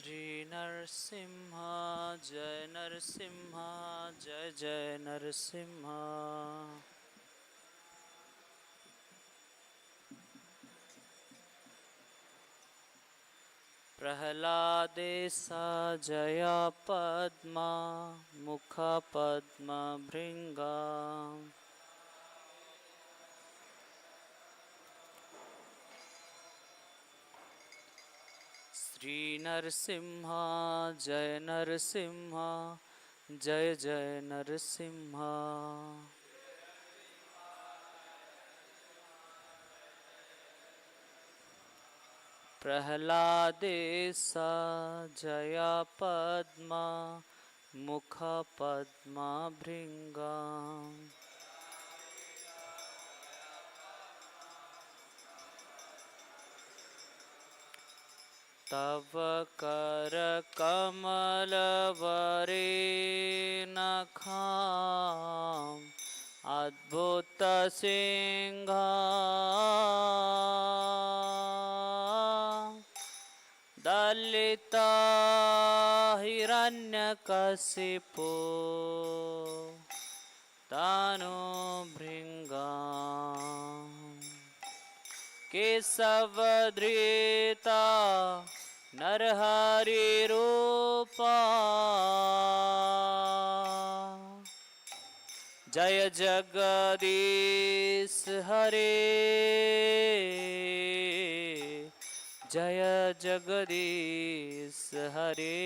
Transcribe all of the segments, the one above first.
श्री नरसिंह जय नरसिंह जय जय नरसिंह। प्रह्लादेशा जया पद्मा मुख पद्म भृंगा। श्री नरसिंह जय नरसिंह जय जय नरसिंह। प्रह्लादेशा जया पद्मा मुख पद्म भृंगा। तव कर कमल वरे नखाम अद्भुत सिंहा। दलिता हिरण्यकशिपो तनु भृंगा। केशवधृता नरहरि रूपा। जय जगदीश हरे जय जगदीश हरे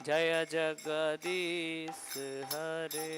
जय जगदीश हरे।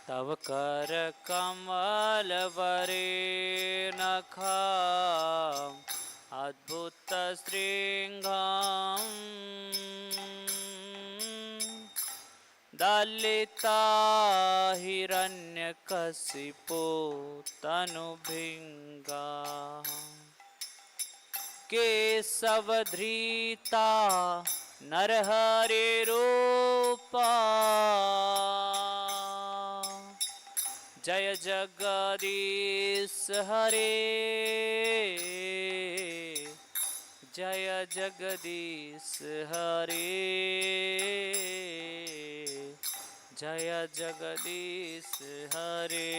तव कर कमल वरे नखाम अद्भुत श्रृंगाम। दलिता हिरण्यकशिपो तनु भृंगा। केशवधृता नरहरि रूपा। जय जगदीश हरे जय जगदीश हरे जय जगदीश हरे।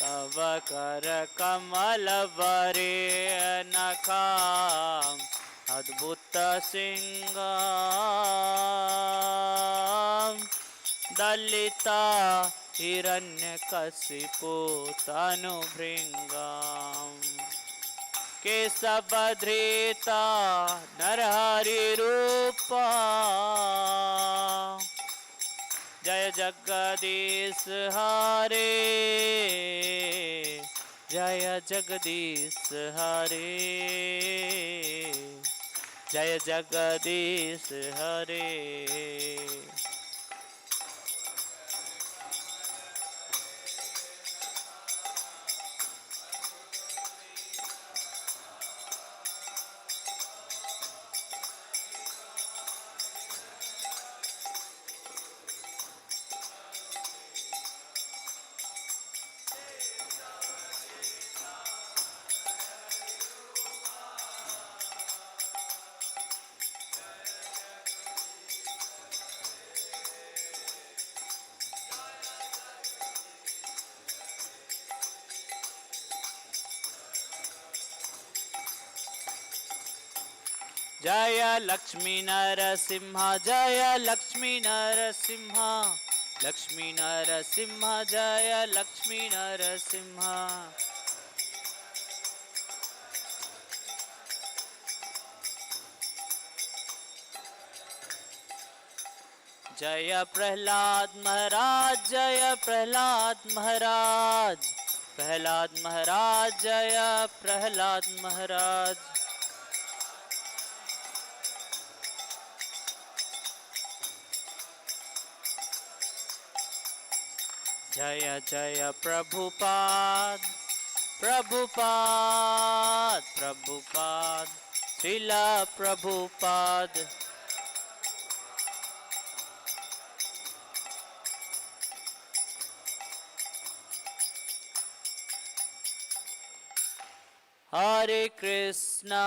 तव कर कमल वरे नखाम अद्भुत सिंगाम। दलिता हिरण्यकशिपो तनु भृंगाम। केशवधृता नरहरि रूपा। जय जगदीश हरे जय जगदीश हरे जय जगदीश हरे। जय लक्ष्मी नरसिंह जय लक्ष्मी नरसिंह, लक्ष्मी नरसिंह जय लक्ष्मी नरसिंह। जय प्रहलाद महाराज जय प्रहलाद महाराज, प्रहलाद महाराज जय प्रहलाद महाराज। जय जय प्रभुपाद प्रभुपाद प्रभुपाद, श्रीला प्रभुपाद। हरे कृष्णा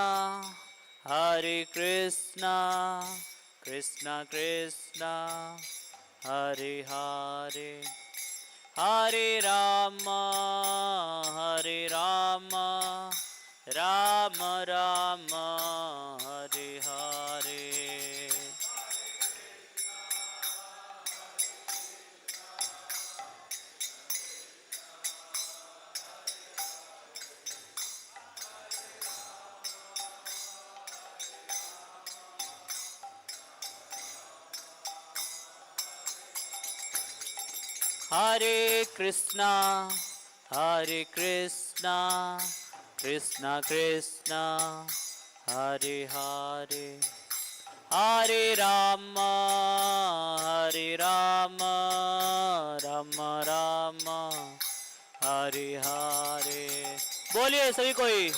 कृष्णा कृष्णा हरे हरे, हरे राम राम राम हरे हरे। हरे कृष्णा कृष्णा कृष्णा हरे हरे, हरे राम राम राम हरे हरे। बोलिए सभी कोई,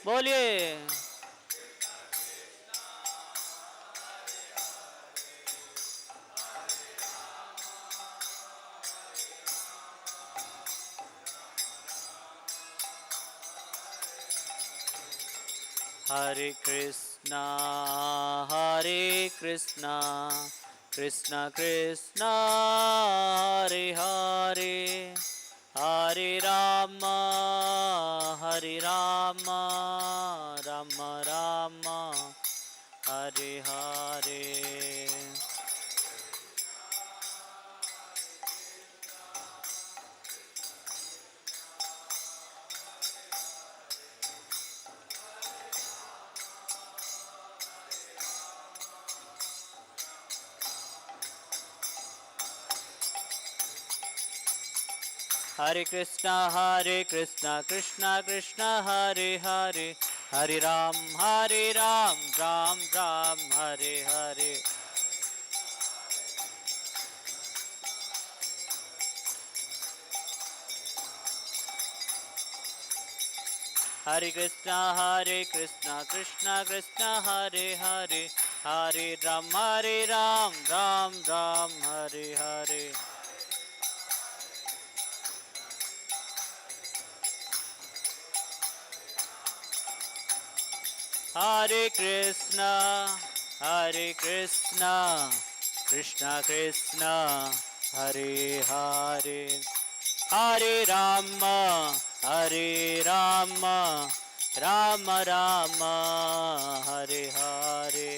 बोलिए। हरे कृष्णा कृष्णा कृष्णा हरे हरे, हरे राम राम राम हरे हरे। हरे कृष्णा कृष्णा कृष्णा हरे हरे, हरे राम राम राम हरे हरे। हरे कृष्णा कृष्णा कृष्णा हरे हरे, हरे राम राम राम हरे हरे। हरे कृष्णा कृष्णा कृष्णा हरे हरे, हरे राम राम राम हरे हरे।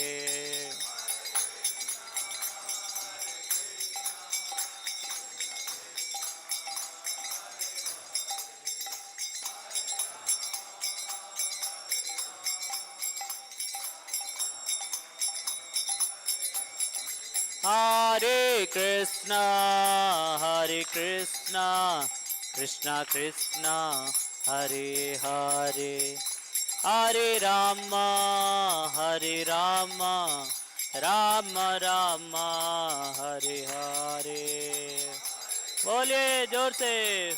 हरे Krishna Krishna Krishna Hare Hare, Hare Rama, Hare Rama, Rama Rama, Hare Hare. बोलिए जोर से.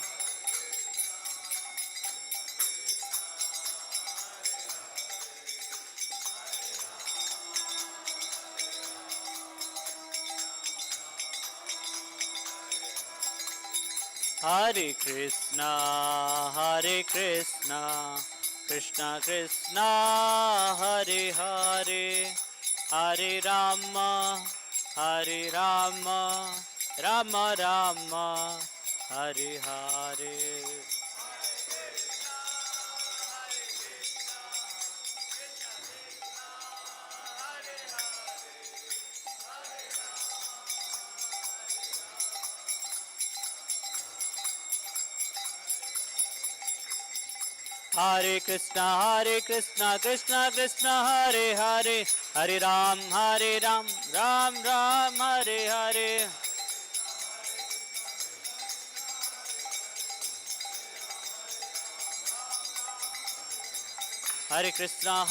Hare Krishna, Hare Krishna, Krishna Krishna, Hare Hare, Hare Rama, Hare Rama, Rama Rama, Hare Hare. Hare Krishna, Krishna Krishna, Hare Hare, Hare Ram, Ram Ram, Hare Hare. Hare Krishna,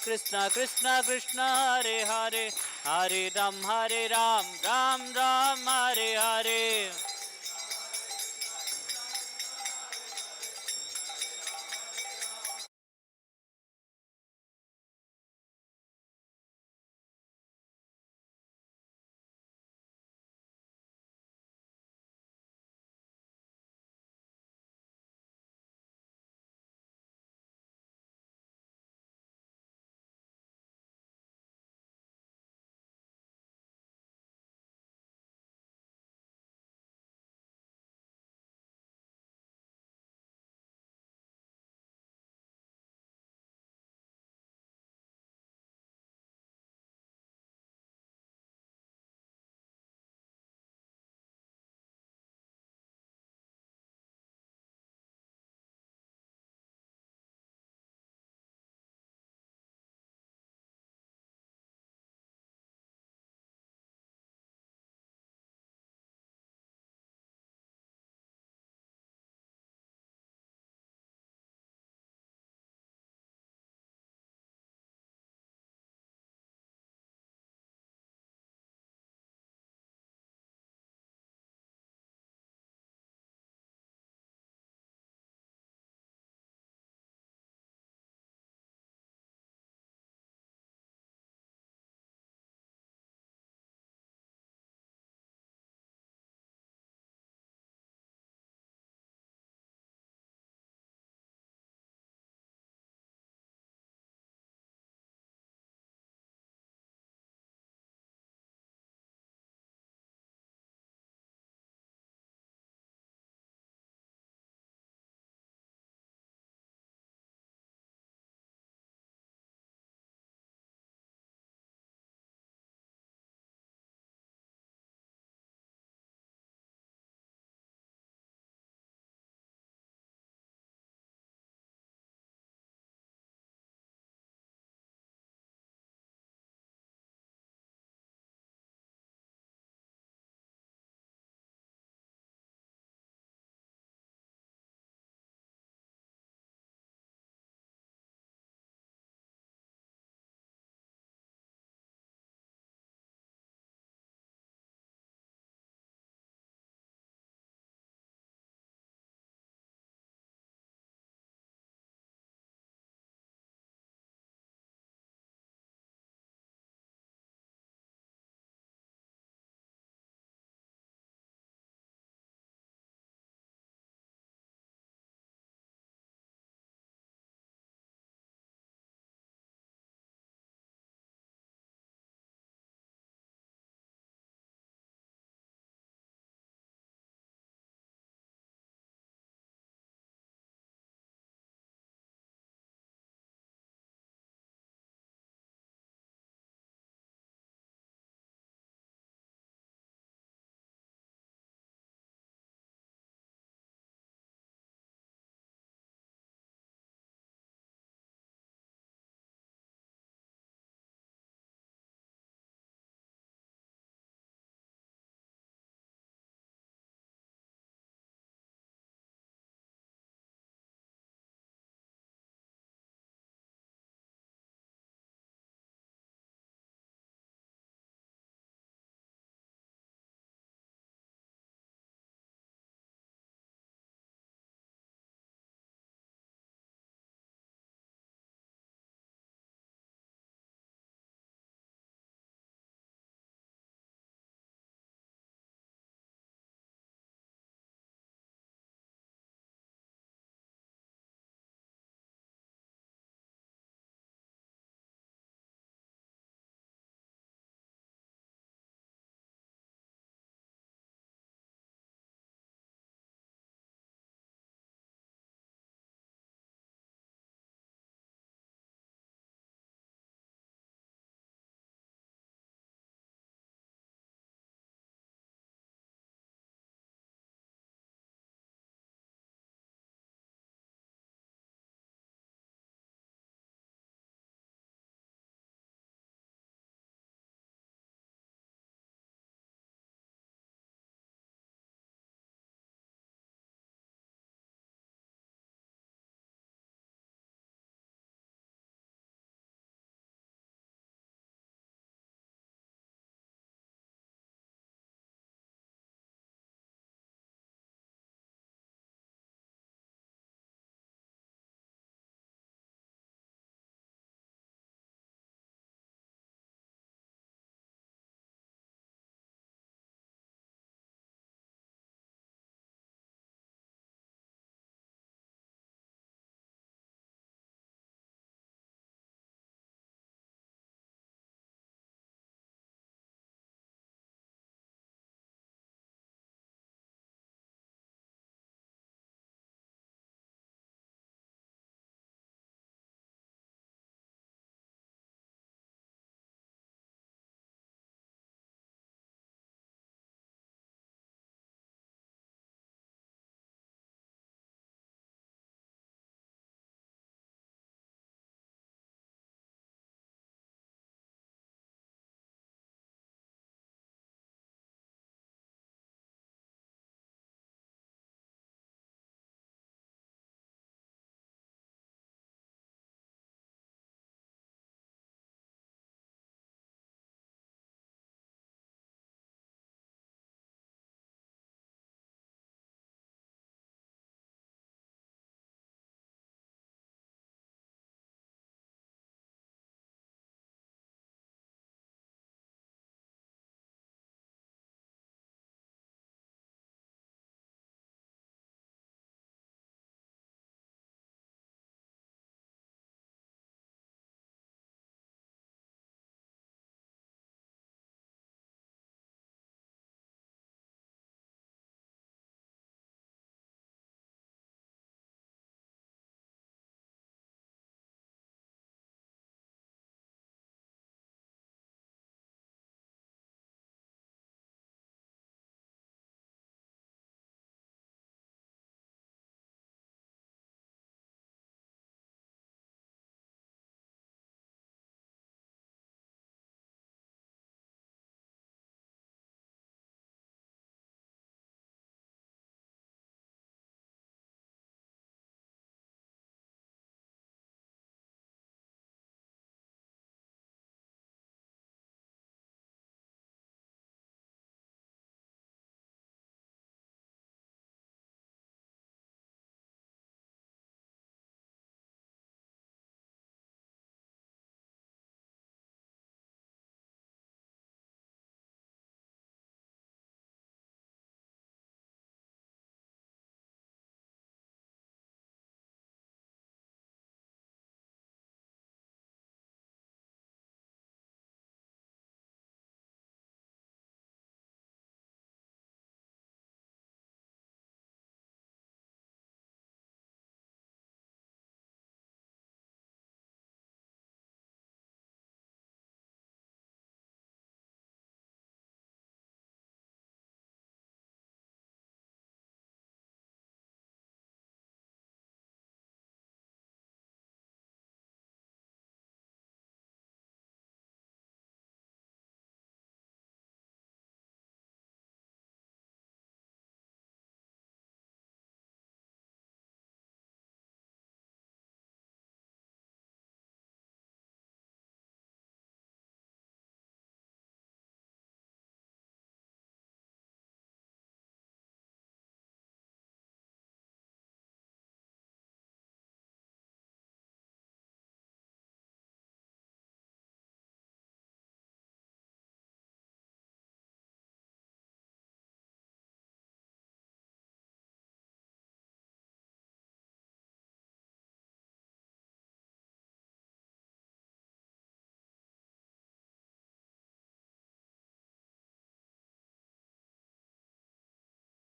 Krishna Krishna, Hare Hare, Hare Ram, Ram Ram, Hare Hare.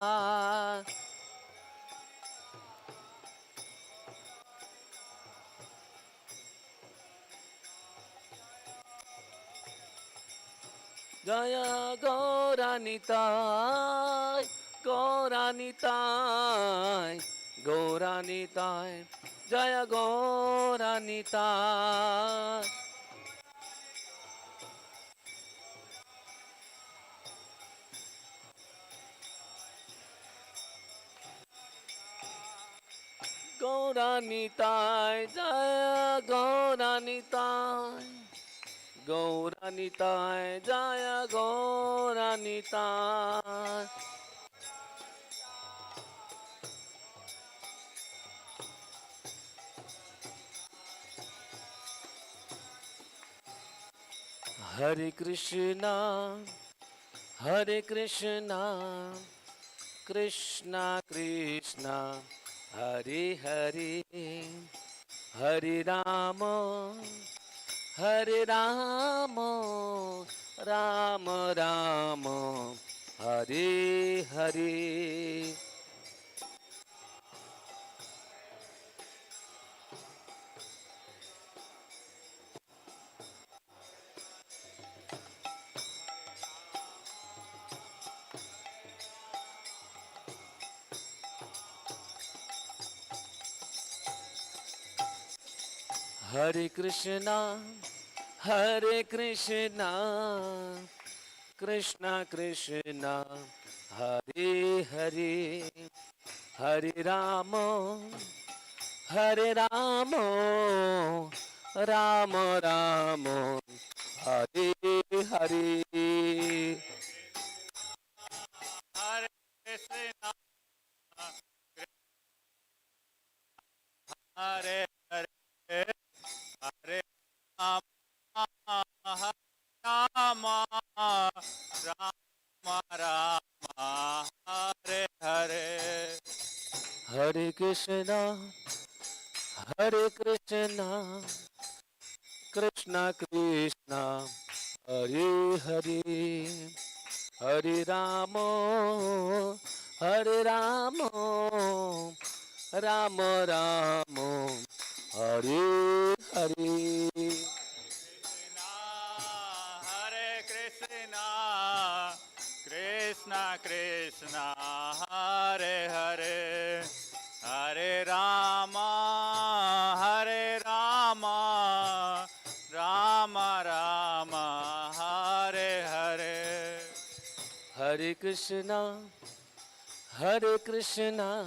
Jaya Gauranitai, Gauranitai, Gauranitai, Jaya Gauranitai. Gauranitai, Jaya Gauranitai, Gauranitai, Jaya Gauranitai. Hare Krishna, Hare Krishna, Krishna Krishna, Hare Hare, Hare Rama, Hare Rama, Rama Rama, Hare Hare. Hare Krishna, Hare Krishna, Krishna Krishna, Hare Hare, Hare Rama, Hare Rama, Rama Rama, Hare Hare. Hare Krishna, Hare Hare, Hare Rama, Hare Rama, Rama Rama, Hare Hare. Hare Krishna, Hare Krishna, Krishna Krishna, Hare Hare, Hare Rama, Hare Rama, Rama Rama, Hare Hare. Krishna, Hare Krishna, Krishna Krishna, Hare Hare, Hare Rama, Hare Rama, Rama Rama, Hare Hare. Hare Krishna, Hare Krishna,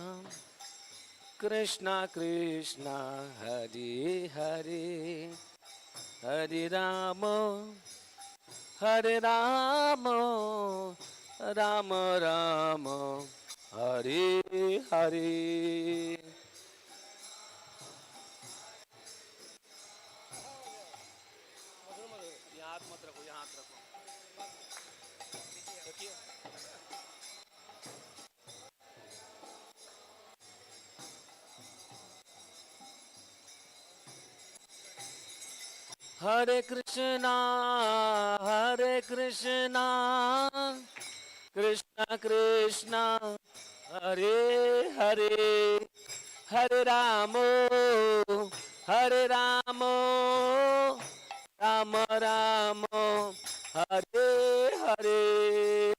Krishna Krishna, Hare Hare, Hare Rama, Hare Rama, Rama Rama, Hare Hare. Hare Krishna, Hare Krishna, Krishna Krishna, Hare Hare, Hare Rama, Hare Rama, Rama Rama, Hare Hare.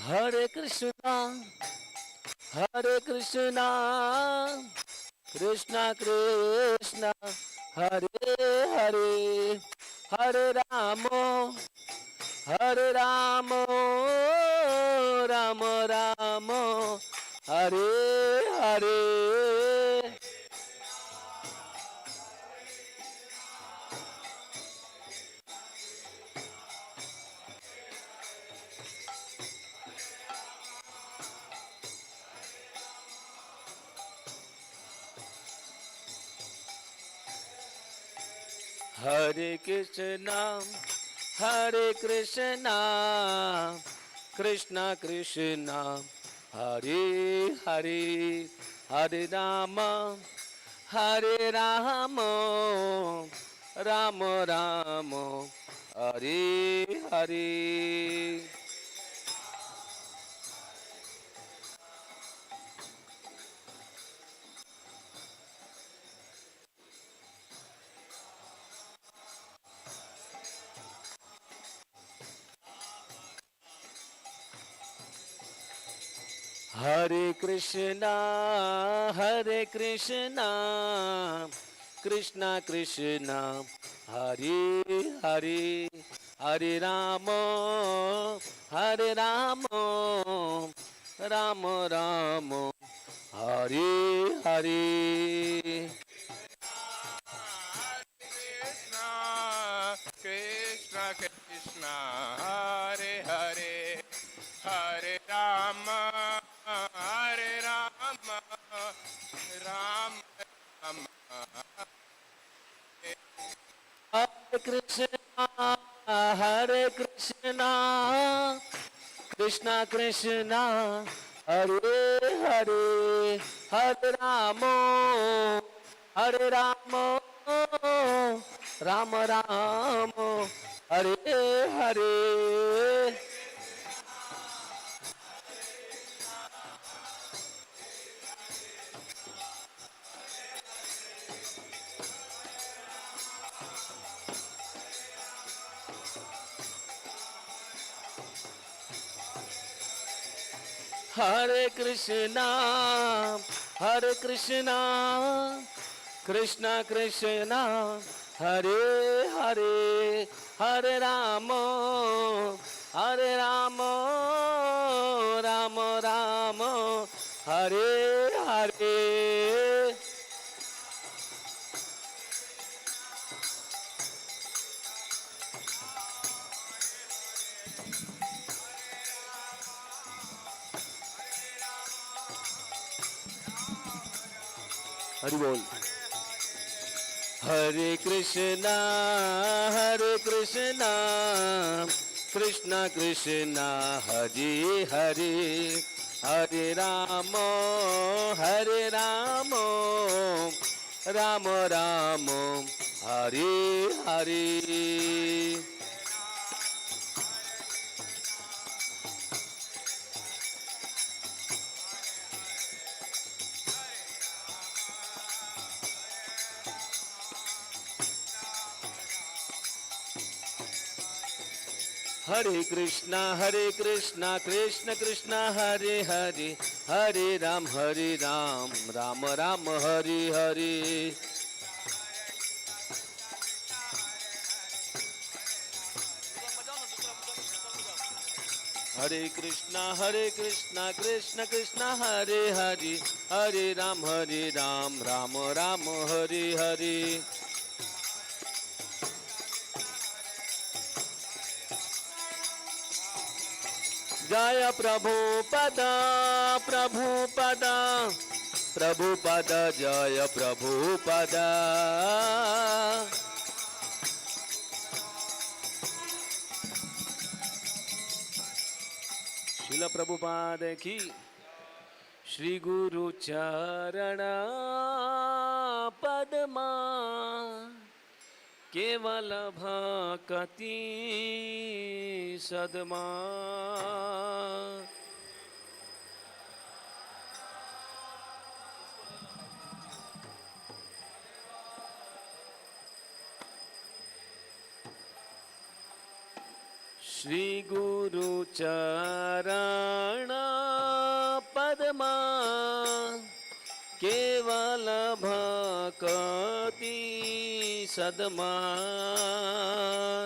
Hare Krishna, Hare Krishna, Krishna Krishna, Hare Hare, Hare Rama, Hare Rama, Rama Rama, Hare Hare. Hare Krishna, Hare Krishna, Krishna Krishna, Hare Hare, Hare Rama, Hare Rama, Rama Rama, Hare Hare. Hare Krishna, Krishna Krishna, Hare Hare, Hare Rama, Hare Rama, Rama Rama, Hare Hare. Krishna Krishna Hare Hare Hare Rama Hare Rama Rama Rama Hare Krishna, Krishna Krishna, Hare Hare, Hare Rama, Hare Rama, Rama Rama, Hare Hare. Hare Krishna, Krishna Krishna, Hare Hare, Hare Rama, Hare Rama, Rama Rama, Hare Hare. Hari बोल. Hare Krishna, Krishna Krishna, Hare Hare, Hare Rama, Hare Rama, Rama Rama, Hare Hare. Hare Krishna, Krishna Krishna, Hare Hare, Hare Ram, Ram Ram, Hare Hare. Hare Krishna, Krishna Krishna, Hare Hare, Hare Ram, Ram Ram, Hare Hare. Jaya Prabhupada, Prabhupada, Prabhupada, Jaya Prabhupada. Srila Prabhupada ki Shri Guru Charana Padma केवल भक्ति सदमा. श्री गुरु चरण पद्मा केवल भक्ति सदमा.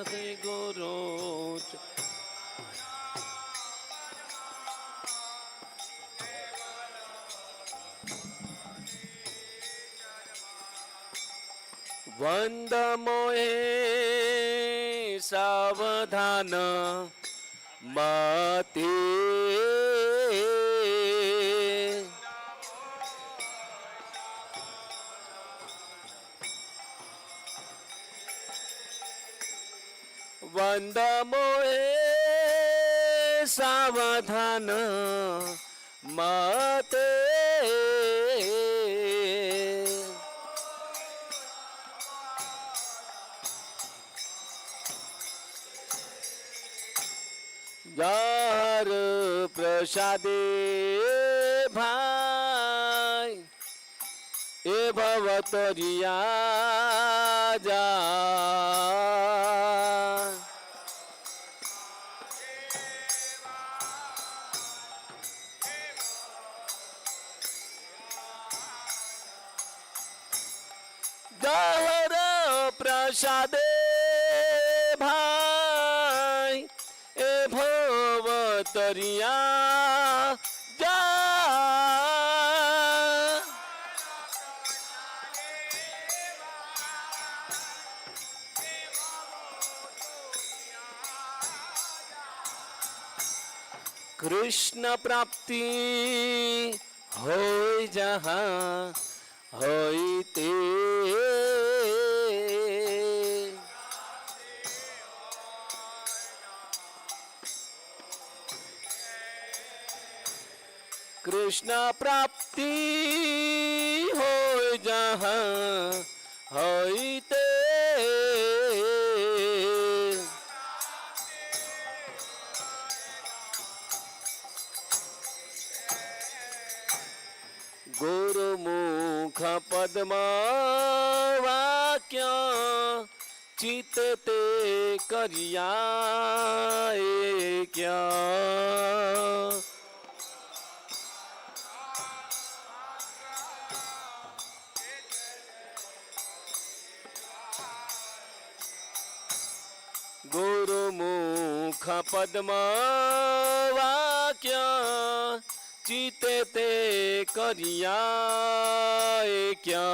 श्री गुरु one मोहे सावधान मते. वंद सावधान मते जार प्रसादे भाई ए भवतरिया जा जार प्रसादे भाई ए भवतरिया जा कृष्ण प्राप्ति होय जहाँ होइते कृष्ण प्राप्ति होय जहाँ होइते गुरुमुख पद्म वाक्य चित्ते करिया क्या गुरुमुख पद्म वाक्य चित्ते करिया क्या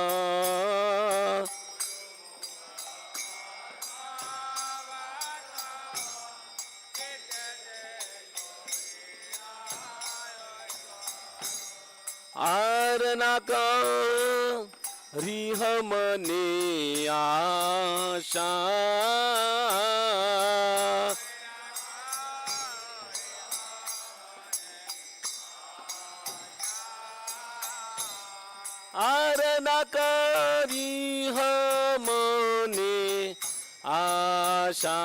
आरना का रिह मने आशा आरना करी हमने आशा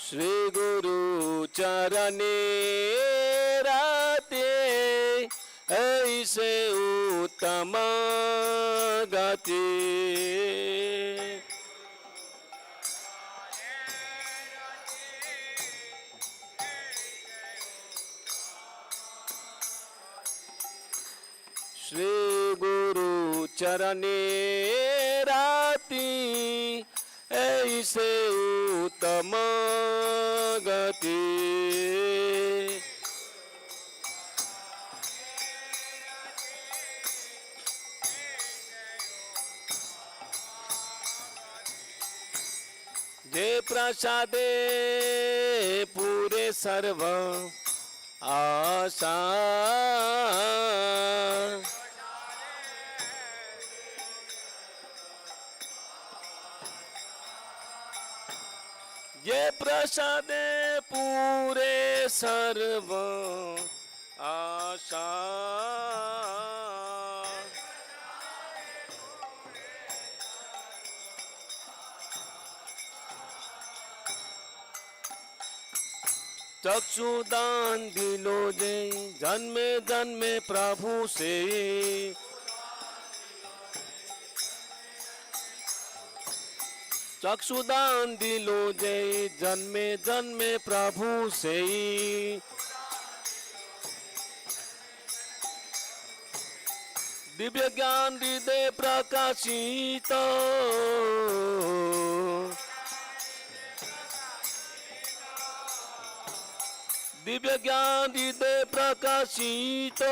श्री गुरु चरणे राते ऐसे उत्तम गति श्री गुरु चरणे राती ऐसे उत्तम गति जे प्रसादे पूरे सर्व आशा ये प्रसादे पूरे सर्व आशा चक्षुदान दिलो जे जन्मे जन्मे प्रभु से चक्षुदान दिलो जय जन्मे जन्मे प्रभु से दिव्य ज्ञान हृदय प्रकाशित दिव्य ज्ञान हृदय प्रकाशित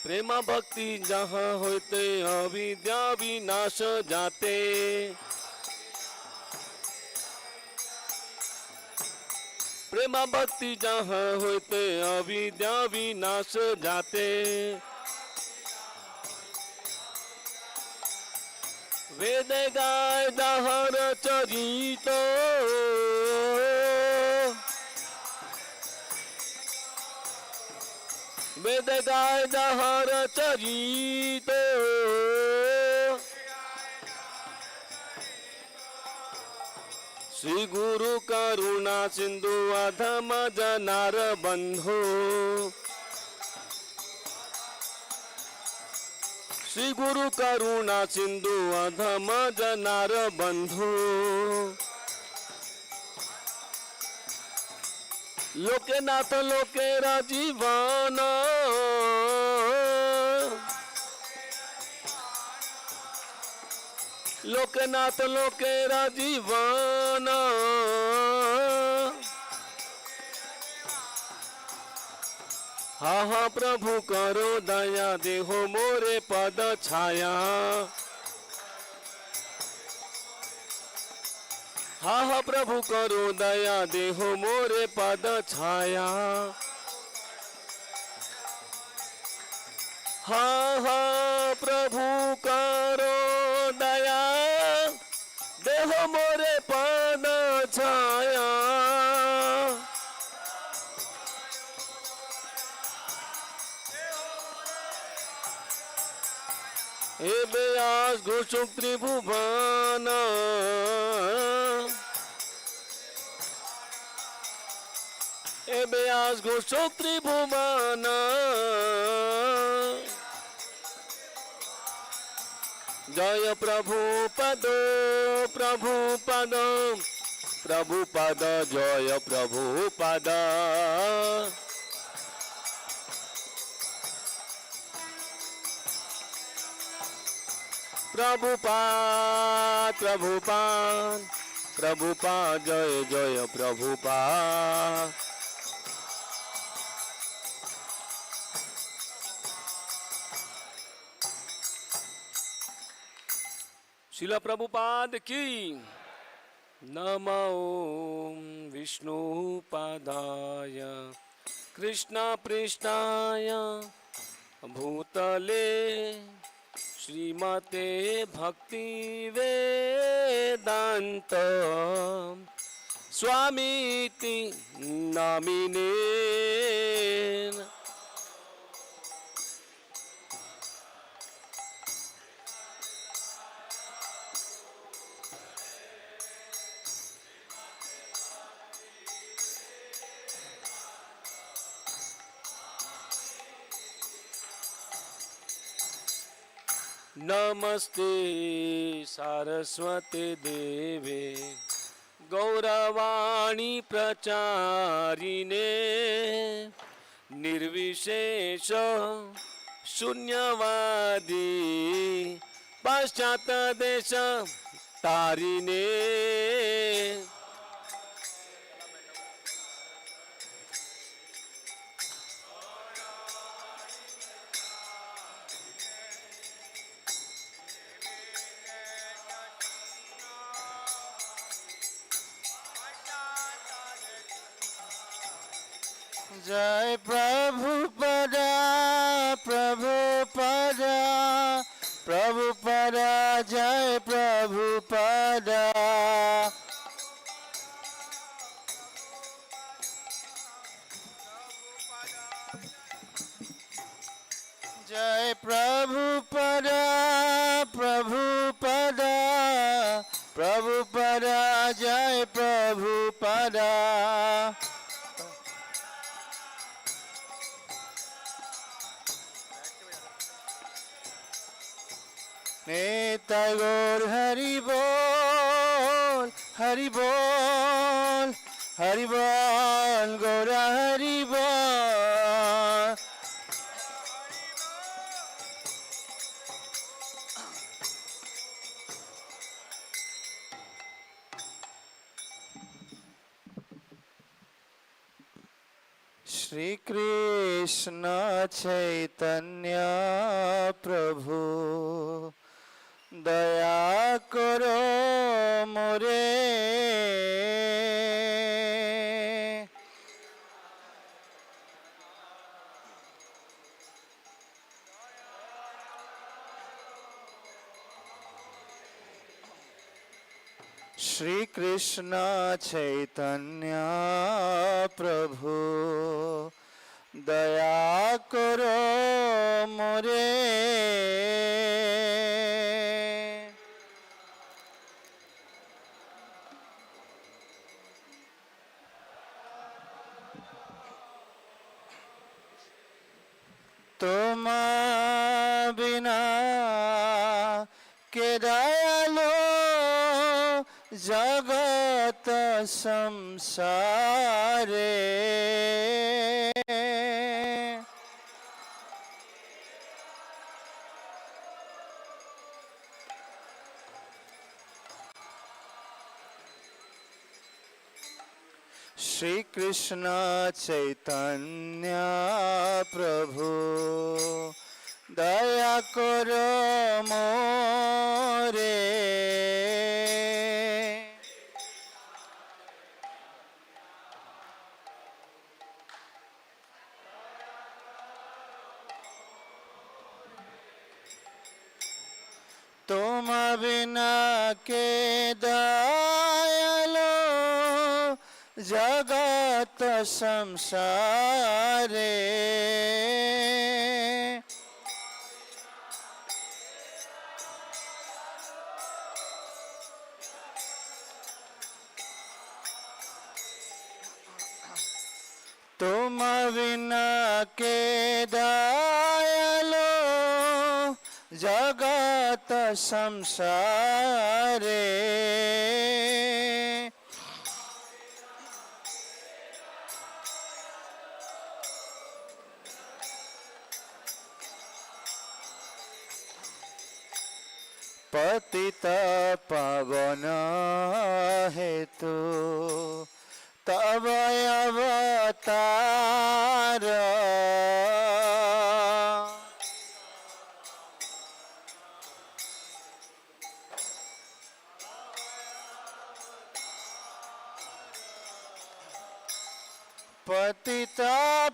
प्रेम भक्ति जहाँ होते अविद्या विनाश जाते प्रेम भक्ति जहाँ होते अविद्या विनाश जाते। वेद गाय दहर चरित वेद गाय दहर चरित श्री गुरु करुणा सिंधु अधम जनार बंधु। श्री गुरु करुणा सिंधु अधम जनार बंधु। लोकेनाथ लोकेरा जीवन लोकनाथ लोकेरा जीवन। हा हा प्रभु करो दया देहो मोरे पद छाया। हा हा प्रभु करो दया देहो मोरे पद छाया। हा हा प्रभु करो दया देहो मोरे पद छाया। हे व्यास घोषुक त्रिभुवन हे व्यास घोषुक त्रिभुवन। जय प्रभु पद प्रभु पद प्रभु पद जय प्रभु पद। प्रभुपाद प्रभुपाद प्रभुपाद जय जय प्रभुपाद। शिला प्रभुपाद की। नमो विष्णुपादाय कृष्ण पृष्ठाय भूतले श्रीमते भक्ति वेदांत स्वामीति नामिने। नमस्ते सारस्वते देवे गौरवाणी प्रचारिणे निर्विशेष शून्यवादी पाश्चात्य देश तारिणे। जय प्रभुपदा प्रभुपदा प्रभुपदा जय प्रभुपदा। जय प्रभुपदा प्रभुपदा प्रभुपदा जय प्रभुपदा। निताय गौर हरि बोल हरि बोल हरि बोल गौर हरि बोल। श्री कृष्ण चैतन्य प्रभु दया करो मोरे। श्री कृष्ण चैतन्य प्रभु दया करो मोरे। तुम बिना के दयालो जगत संसारे। श्री कृष्ण चैतन्य प्रभु दया करो मोरे। तुम बिना के दयालो जगत संसारे। तुम बिना के दयालो जगत संसारे। पतित पावन हेतु तब अवतार। पतित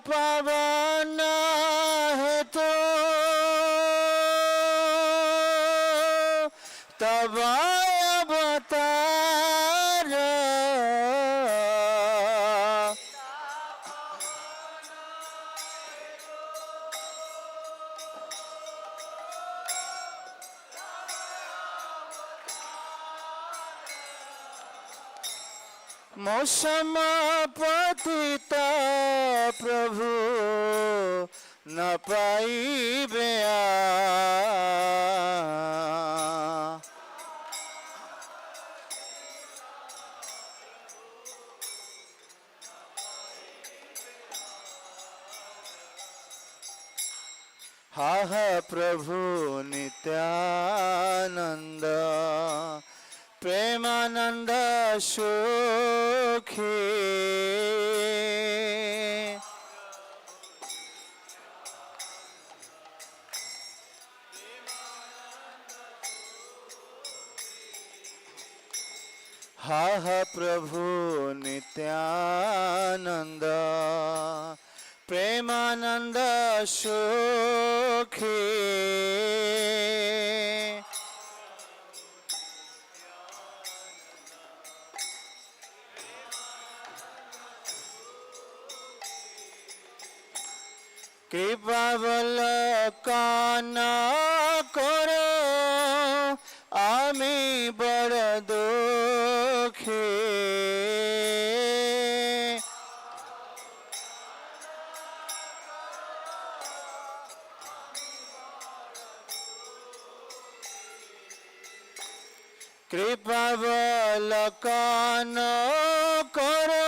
पावन हेतु तब अवतार। मौसम पतित प्रभु न पाइबे। हा प्रभु नित्यानंद प्रेमानंद सुखी। हा प्रभु नित्यानंद प्रेमानंद सुखी। कृपा बलकान करो आमी बड़ दुखी। कृपा बलकान करो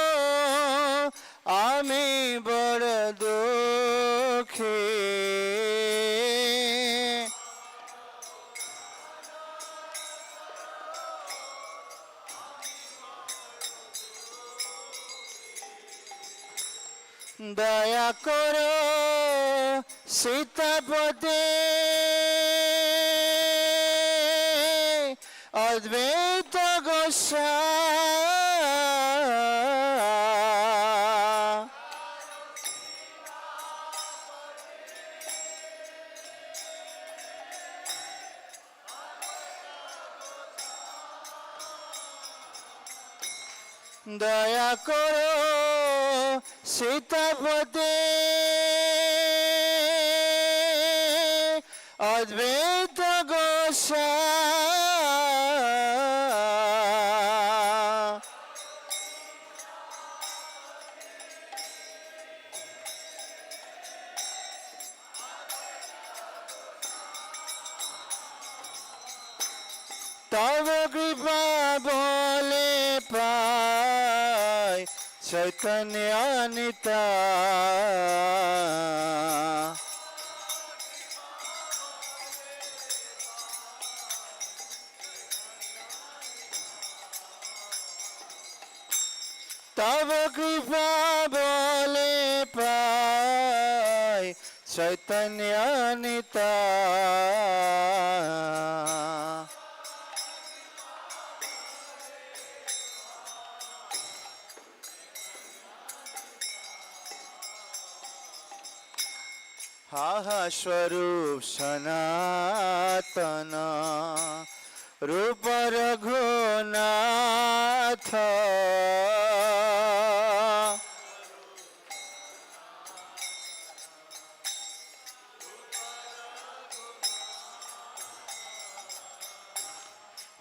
आमी बड़ दुखी। दया करो सीतापति अद्वैत गोसाई। দয়া করো সীতাপতি অদ্বৈত গোসাই তব কৃপা বলে পাই চৈতন্য নিতা তব কৃপা বলে পাই চৈতন্য নিতা হাহা স্বরূপ সনাতন রূপ রঘুনাথ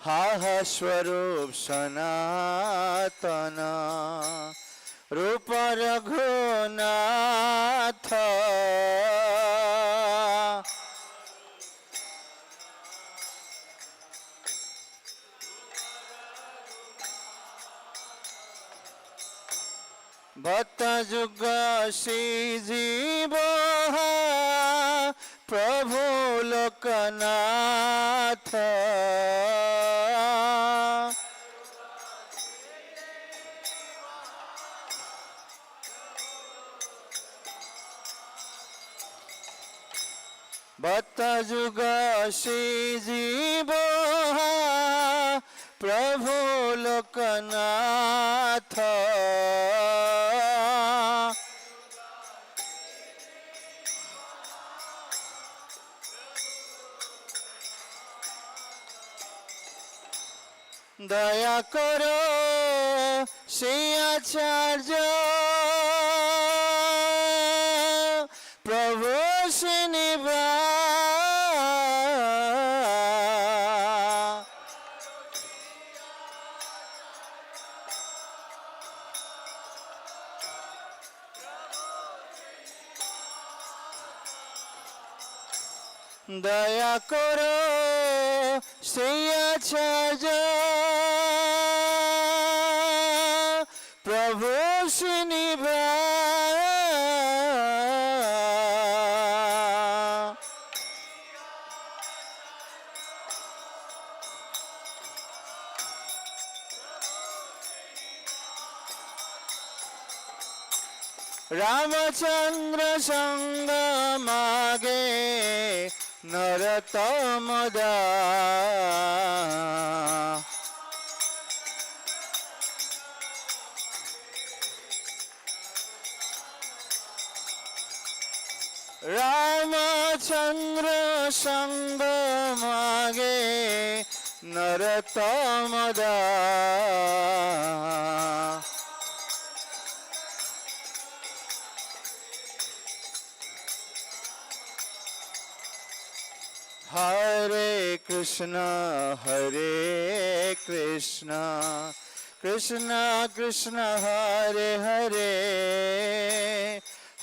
হাহা স্বরূপ সনাতন রূপ রঘুনাথ ভক্ত যুগ শ্রী জীব প্রভু লোকনাথ ভক্ত যুগ শ্রী জীব প্রভু লোকনাথ দয়া করো শ্রী আচার্য প্রভু শ্রীনিবাস দয়া করো শ্রী আচার্য প্রভু শ্রীনিবাস রামচন্দ্র সঙ্গ মাগে নরতম দাস রামচন্দ্র সঙ্গ মাগে নরতম দাস হরে Krishna Krishna Krishna Hare Hare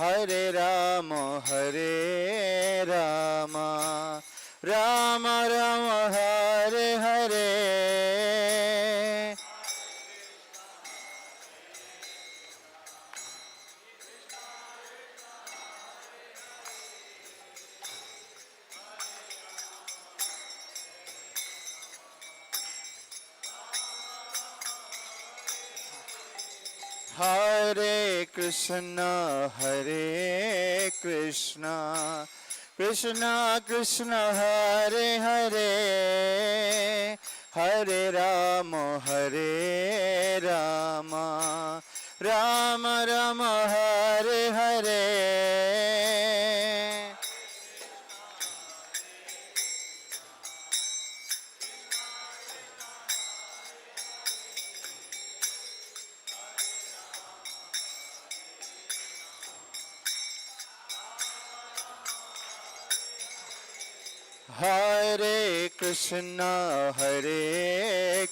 Hare Ram Ram Ram Hare Hare Hare Krishna Krishna Krishna Hare Hare Hare Ram Ram Ram Hare Hare Hare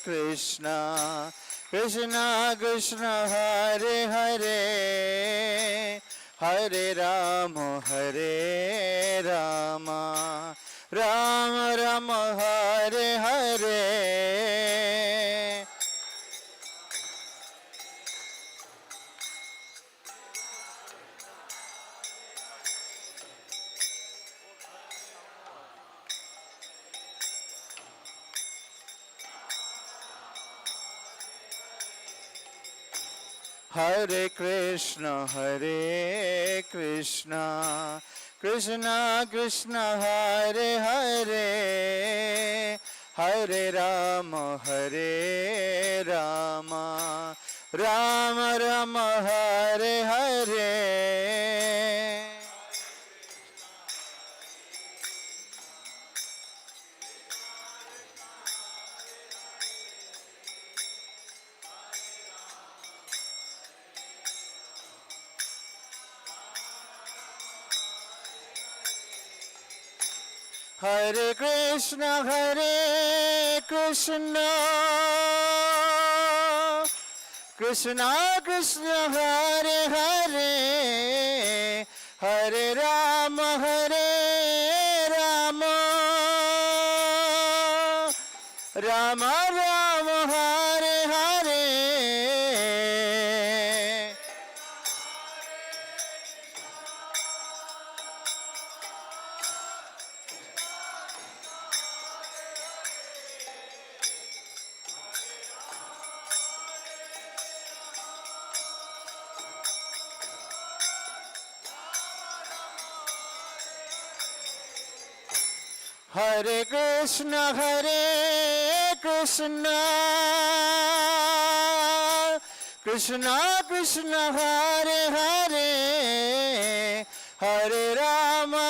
Krishna, Krishna Krishna, Hare Hare, Hare Rama, Rama Rama, Hare Hare. Hare Krishna, Krishna Krishna, Hare Hare, Hare Rama, Rama Rama, Hare Hare. Hare Krishna, Krishna Krishna, Hare Hare, Hare Rama, Rama Rama, Hare Hare. Hare Krishna, Krishna Krishna, Hare Hare, Hare Rama,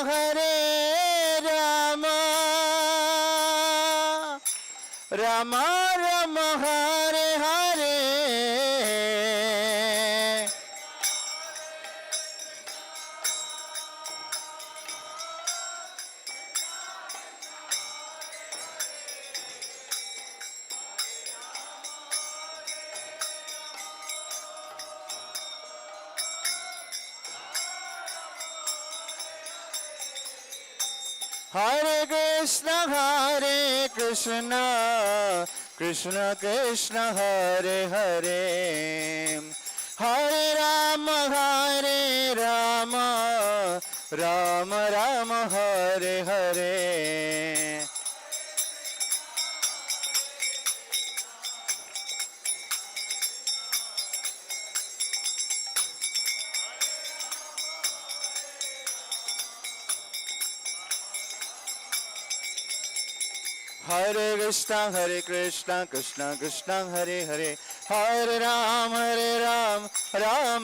Rama Rama, Hare Hare. Hare Krishna, Krishna Krishna, Hare Hare, Hare Rama, Rama Rama, Hare Hare. Hare Krishna, Krishna Krishna, Hare Hare, Hare Ram,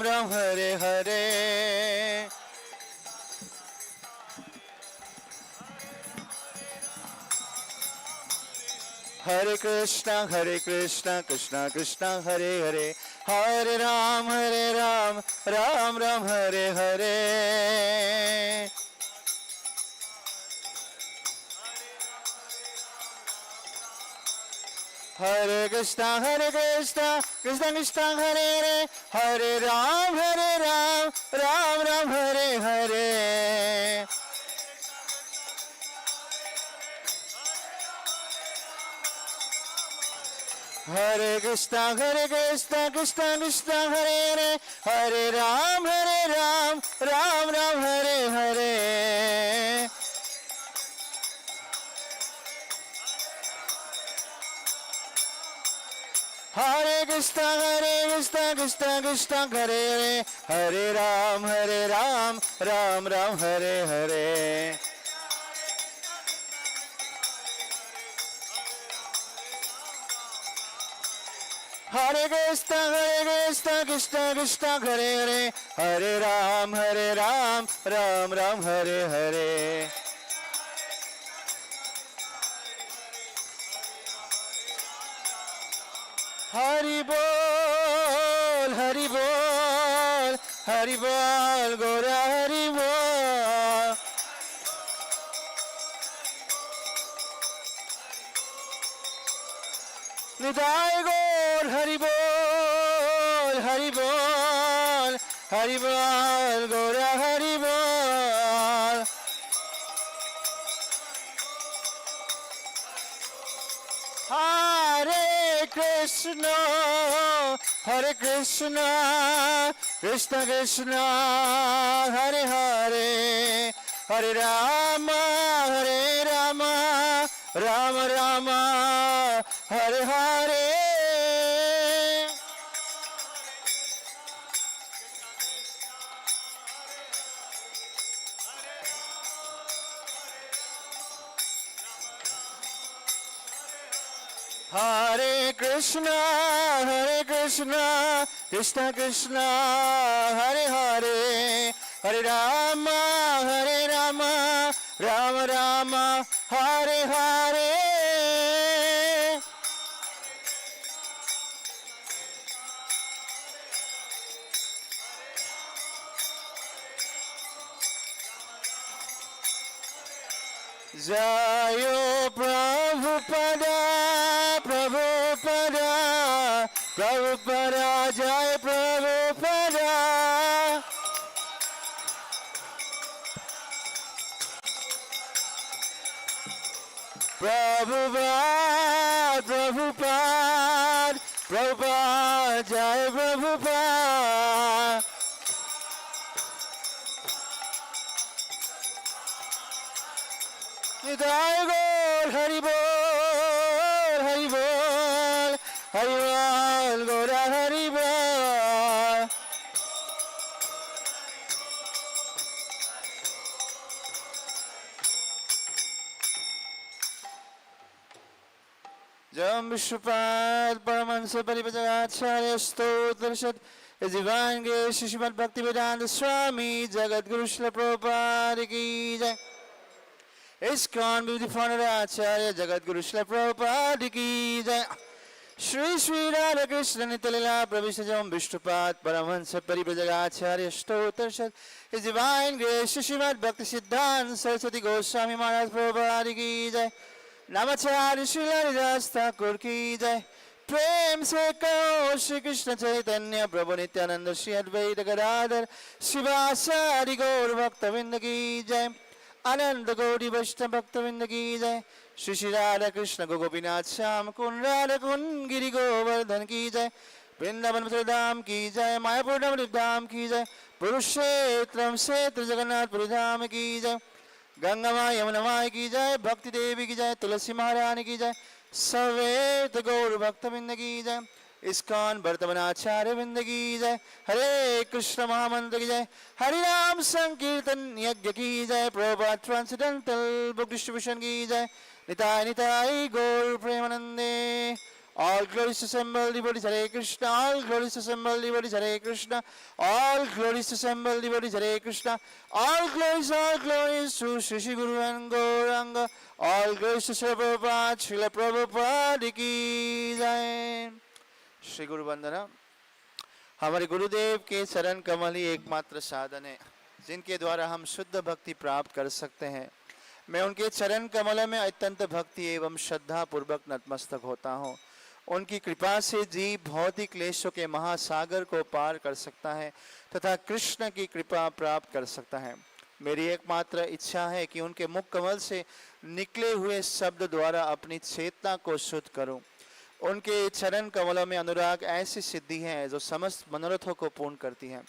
Ram Hare Hare. Hare Krishna, Krishna Krishna, Hare Hare, Hare Ram, Ram Hare Hare. Hare Krishna, Krishna Krishna, Hare Hare, Hare Ram, Ram Hare Hare. Hare Krishna, Krishna Krishna, Hare Hare, Hare Ram, Ram Hare Hare. Hare Krishna, Krishna Hare Hare, Hare Ram, Ram Hare Hare. Hare Krishna, Krishna Hare Hare, Hare Ram, Ram Hare Hare. Hari Bol, Hari Bol, Hari Bol, Gora Hari Bol. Nitai गौर हरि बोल हरि बोल हरि बोल गौर हरि बोल। हरे कृष्ण कृष्ण कृष्ण हरे हरे हरे राम राम राम हरे हरे। हरे कृष्ण कृष्ण कृष्ण हरे हरे हरे राम राम राम हरे हरे। जयो प्रभुपदा प्रभुपदा प्रभुपदा जय प्रभुपदा। प्रभुपाद प्रभुपाद प्रभुपाद जय प्रभुपाद। निताय गौर हरि बोल हरि बोल हरि बोल गौर हरि बोल। जम विश्वपाद परमहंस परिव्राजकाचार्य स्तोत्रषद दिव्यांग श्रीमद् भक्ति वेदांत स्वामी जगत गुरु श्रील प्रभुपाद की जय। इस्कॉन विधि फाउंडर आचार्य जगत गुरु श्रील प्रभुपाद की जय। श्री श्री राधा कृष्ण नित्य लीला प्रविष्ट जम विष्णुपाद परमहंस परिव्राजकाचार्य स्तोत्रषद दिव्यांग श्रीमद् भक्ति सिद्धांत सरस्वती गोस्वामी महाराज प्रभुपाद की जय। नमाचार्य श्री हरिदास ठाकुर की जय। प्रेम से कहो श्री कृष्ण चैतन्य प्रभु नित्यानंद श्री अद्वैत गदाधर शिवासादि गौर भक्तवृंद की जय। अनंत गौरी वैष्णव भक्तवृंद की जय। श्री श्री राधा कृष्ण गोपीनाथ श्याम कुंड राधा कुंड गिरि गोवर्धन की जय। वृंदावन धाम की जय। मायापुर धाम की जय। कुरुक्षेत्रम क्षेत्र जगन्नाथपुरी धाम की जय। गंगा माँ यमुना माँ की जय। भक्ति देवी की जय। तुलसी महारानी की जय। सवेत गौर भक्तवृंद की जय। इस्कॉन वर्तमान आचार्य वृंद की जय। हरे कृष्ण महामंत्र की जय। हरि नाम संकीर्तन यज्ञ की जय। प्रभुपाद ट्रांसेंडेंटल बुक डिस्ट्रीब्यूशन की जय। निताय निताय गौर प्रेमानंदे। All glories to assemble devotees, Hare Krishna. All glories to assemble devotees, Hare Krishna. All glories to assemble devotees, Hare Krishna. All glories to Shri Shri Guru and Gauranga. All glories to Srila Prabhupada, Srila Prabhupada की जय। श्री गुरु वंदना। हमारे गुरुदेव के चरण कमल ही एकमात्र साधन है जिनके द्वारा हम शुद्ध भक्ति प्राप्त कर सकते हैं। मैं उनके चरण कमल में अत्यंत भक्ति एवं श्रद्धा पूर्वक नतमस्तक होता हूँ। उनकी कृपा से जीव भौतिक क्लेशों के महासागर को पार कर सकता है तथा कृष्ण की कृपा प्राप्त कर सकता है। मेरी एकमात्र इच्छा है कि उनके मुख कमल से निकले हुए शब्द द्वारा अपनी चेतना को शुद्ध करूं। उनके चरण कमलों में अनुराग ऐसी सिद्धि है जो समस्त मनोरथों को पूर्ण करती है।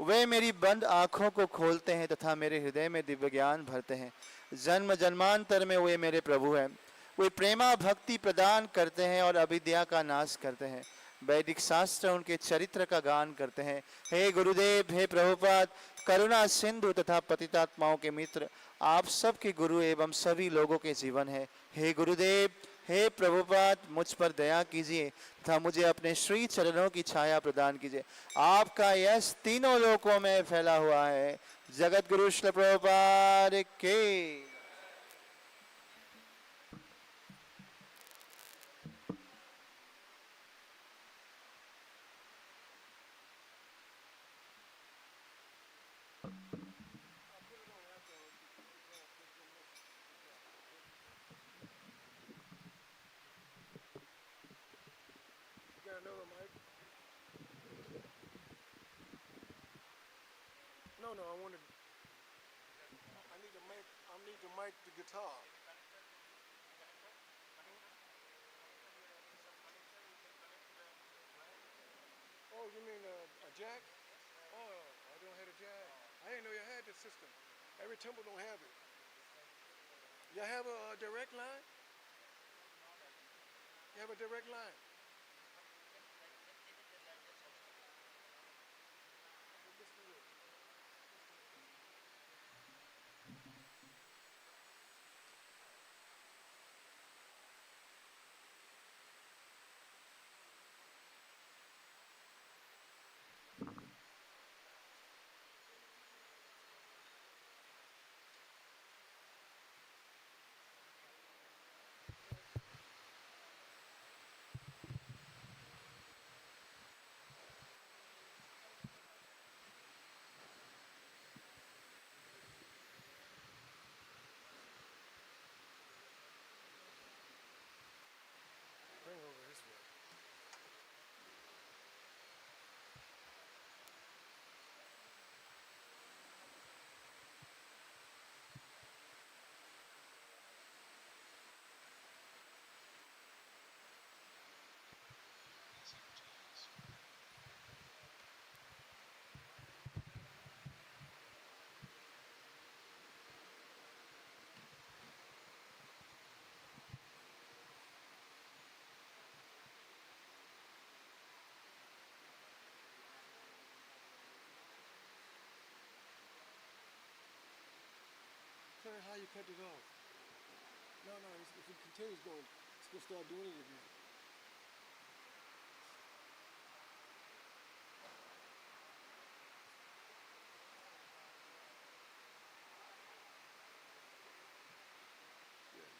वे मेरी बंद आँखों को खोलते हैं तथा मेरे हृदय में दिव्य ज्ञान भरते हैं। जन्म जन्मांतर में वे मेरे प्रभु हैं। वे प्रेमा भक्ति प्रदान करते हैं और अविद्या का नाश करते हैं। वैदिक शास्त्र उनके चरित्र का गान करते हैं। हे गुरुदेव, हे प्रभुपाद, करुणा सिंधु तथा पतितात्माओं के मित्र, आप सबके गुरु एवं सभी लोगों के जीवन है। हे गुरुदेव, हे प्रभुपाद, मुझ पर दया कीजिए तथा मुझे अपने श्री चरणों की छाया प्रदान कीजिए। आपका यश तीनों लोकों में फैला हुआ है। जगत गुरु श्री प्रभुपाद के। No, I wanted. I need to mic. I need to mic the guitar. Oh, you mean a jack? Oh, I don't have a jack. I didn't know you had this system. Every temple don't have it. You have a direct line? You have a direct line? Let's do this. Bring over this way. Tell me how you cut it off. No, if it continues going, it's going to start doing it again. Yeah.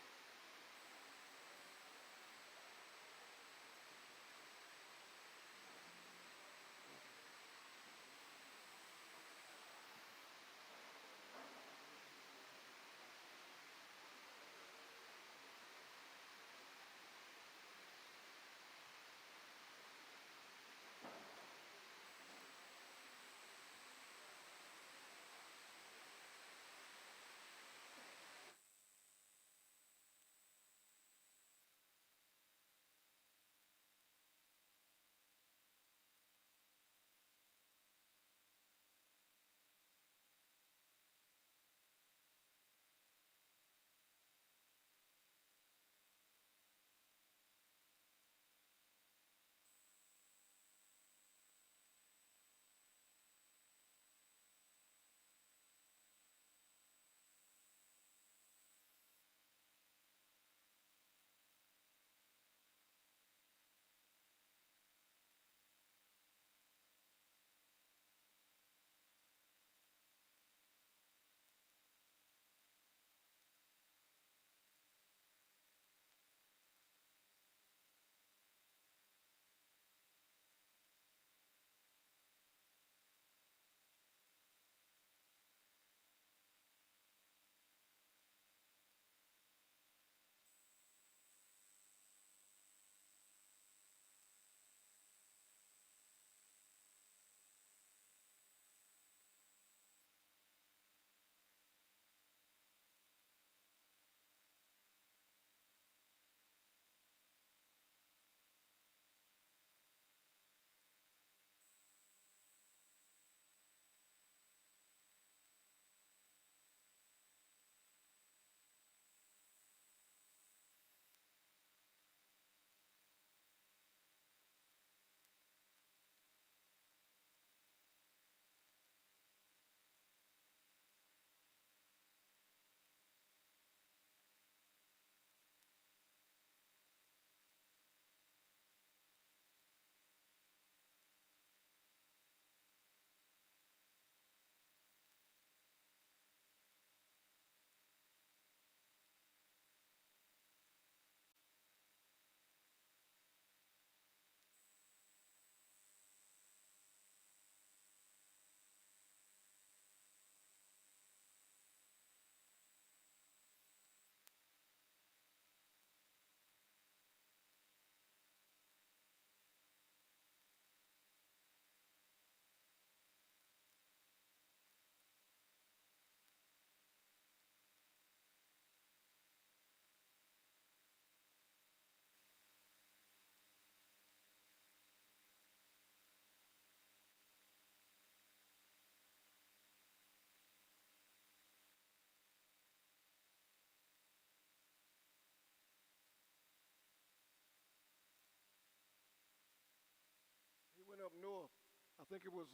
know, I think it was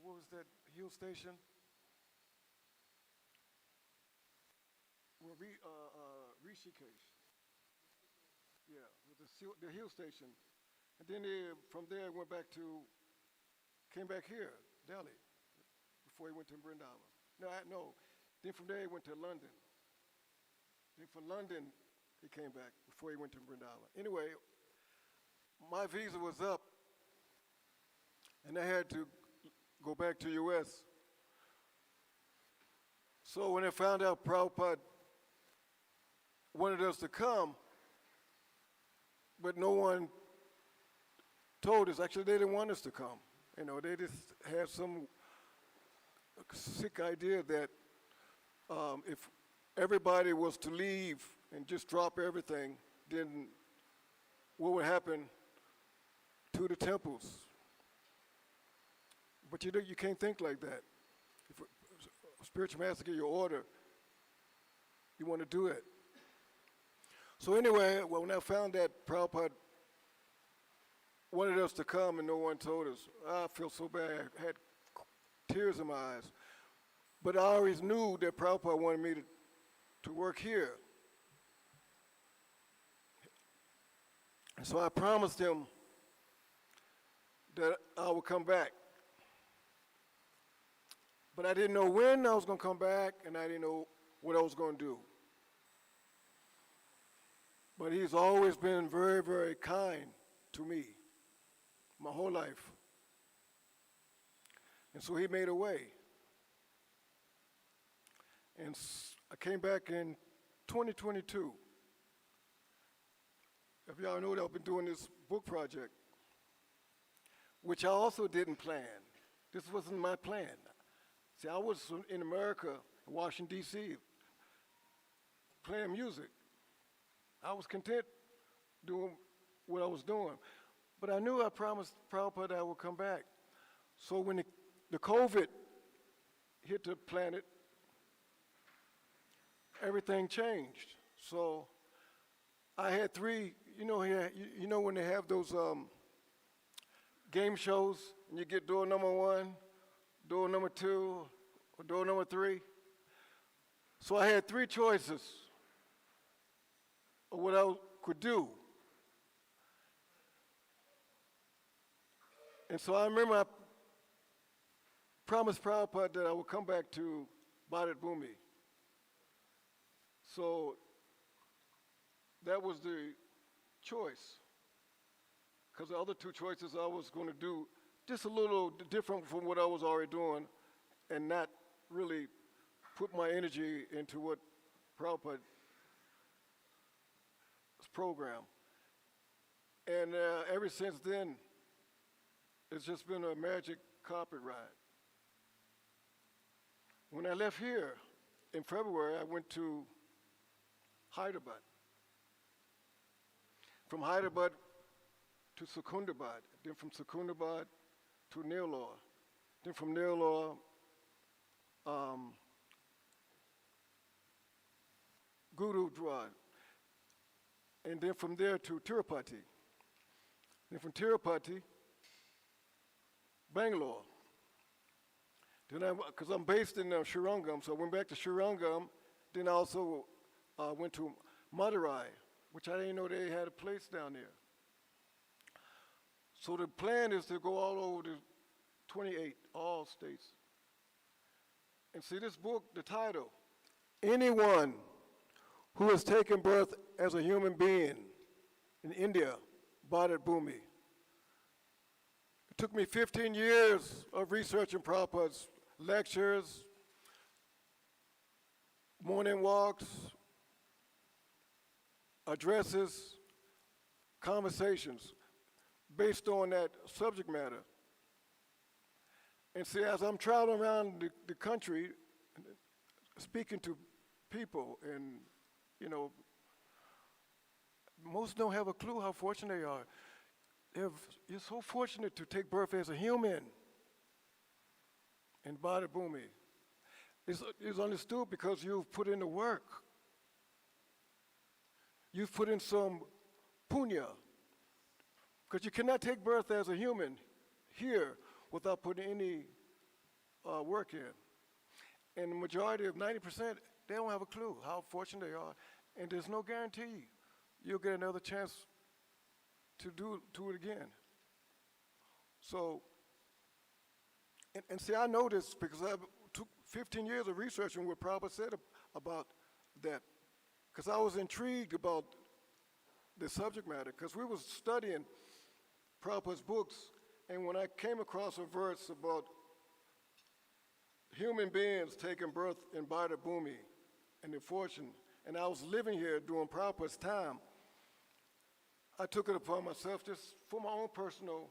what was that hill station? Well, Rishikesh. Yeah, with the hill station. And then from there went back came back here, Delhi, before he went to Vrindavan. No. Then from there he went to London. Then from London he came back before he went to Vrindavan. Anyway, my visa was up, and I had to go back to U.S. So when I found out Prabhupada wanted us to come, but no one told us. Actually, they didn't want us to come. You know, they just had some sick idea that if everybody was to leave and just drop everything, then what would happen to the temples? But you can't think like that. If a spiritual master gives you order, you want to do it. So anyway, when I found that Prabhupada wanted us to come and no one told us, I feel so bad. I had tears in my eyes. But I always knew that Prabhupada wanted me to work here. And so I promised him that I would come back. But I didn't know when I was going to come back, and I didn't know what I was going to do. But he's always been very, very kind to me my whole life. And so he made a way. And I came back in 2022. If y'all know that I've been doing this book project, which I also didn't plan. This wasn't my plan. See, I was in America, Washington, D.C., playing music. I was content doing what I was doing. But I knew I promised Prabhupada I would come back. So when the COVID hit the planet, everything changed. So I had three, you know when they have those game shows, and you get door number 1, door number 2, or door number 3. So I had 3 choices of what I could do. And so I remember I promised Prabhupada that I would come back to Bharat Bhumi. So that was the choice. Because the other 2 choices I was going to do just a little different from what I was already doing and not really put my energy into what Prabhupada's program. And ever since then, it's just been a magic carpet ride. When I left here in February, I went to Hyderabad. From Hyderabad to Secunderabad, then from Secunderabad to Nellore, then from Nellore, Gurudwara, and then from there to Tirupati. Then from Tirupati, Bangalore. Then because I'm based in Srirangam, so I went back to Srirangam. Then I also went to Madurai, which I didn't know they had a place down there. So the plan is to go all over the 28, all states. And see this book, the title, Anyone Who Has Taken Birth as a Human Being in India, Bharat Bhumi. It took me 15 years of researching Prabhupada's lectures, morning walks, addresses, conversations based on that subject matter. And see, as I'm traveling around the country, speaking to people, and most don't have a clue how fortunate they are. You're so fortunate to take birth as a human in Bharat Bhumi. It's understood because you've put in the work. You've put in some punya. Because you cannot take birth as a human here without putting any work in. And the majority of 90%, they don't have a clue how fortunate they are. And there's no guarantee you'll get another chance to do it again. So, and see, I know this because I took 15 years of researching what Prabhupada said about that. Because I was intrigued about the subject matter. Because we were studying Prabhupada's books, and when I came across a verse about human beings taking birth in Bada Bhumi and their fortune, and I was living here during Prabhupada's time, I took it upon myself just for my own personal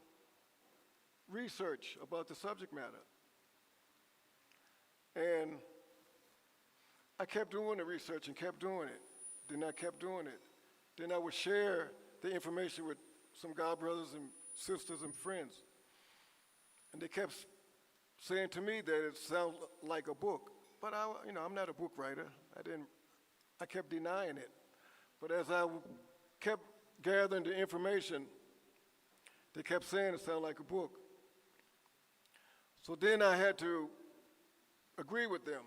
research about the subject matter. And I kept doing the research and kept doing it. Then I kept doing it. Then I would share the information with some God brothers and sisters and friends. And they kept saying to me that it sounds like a book. But I'm not a book writer. I kept denying it. But as I kept gathering the information, they kept saying it sounded like a book. So then I had to agree with them,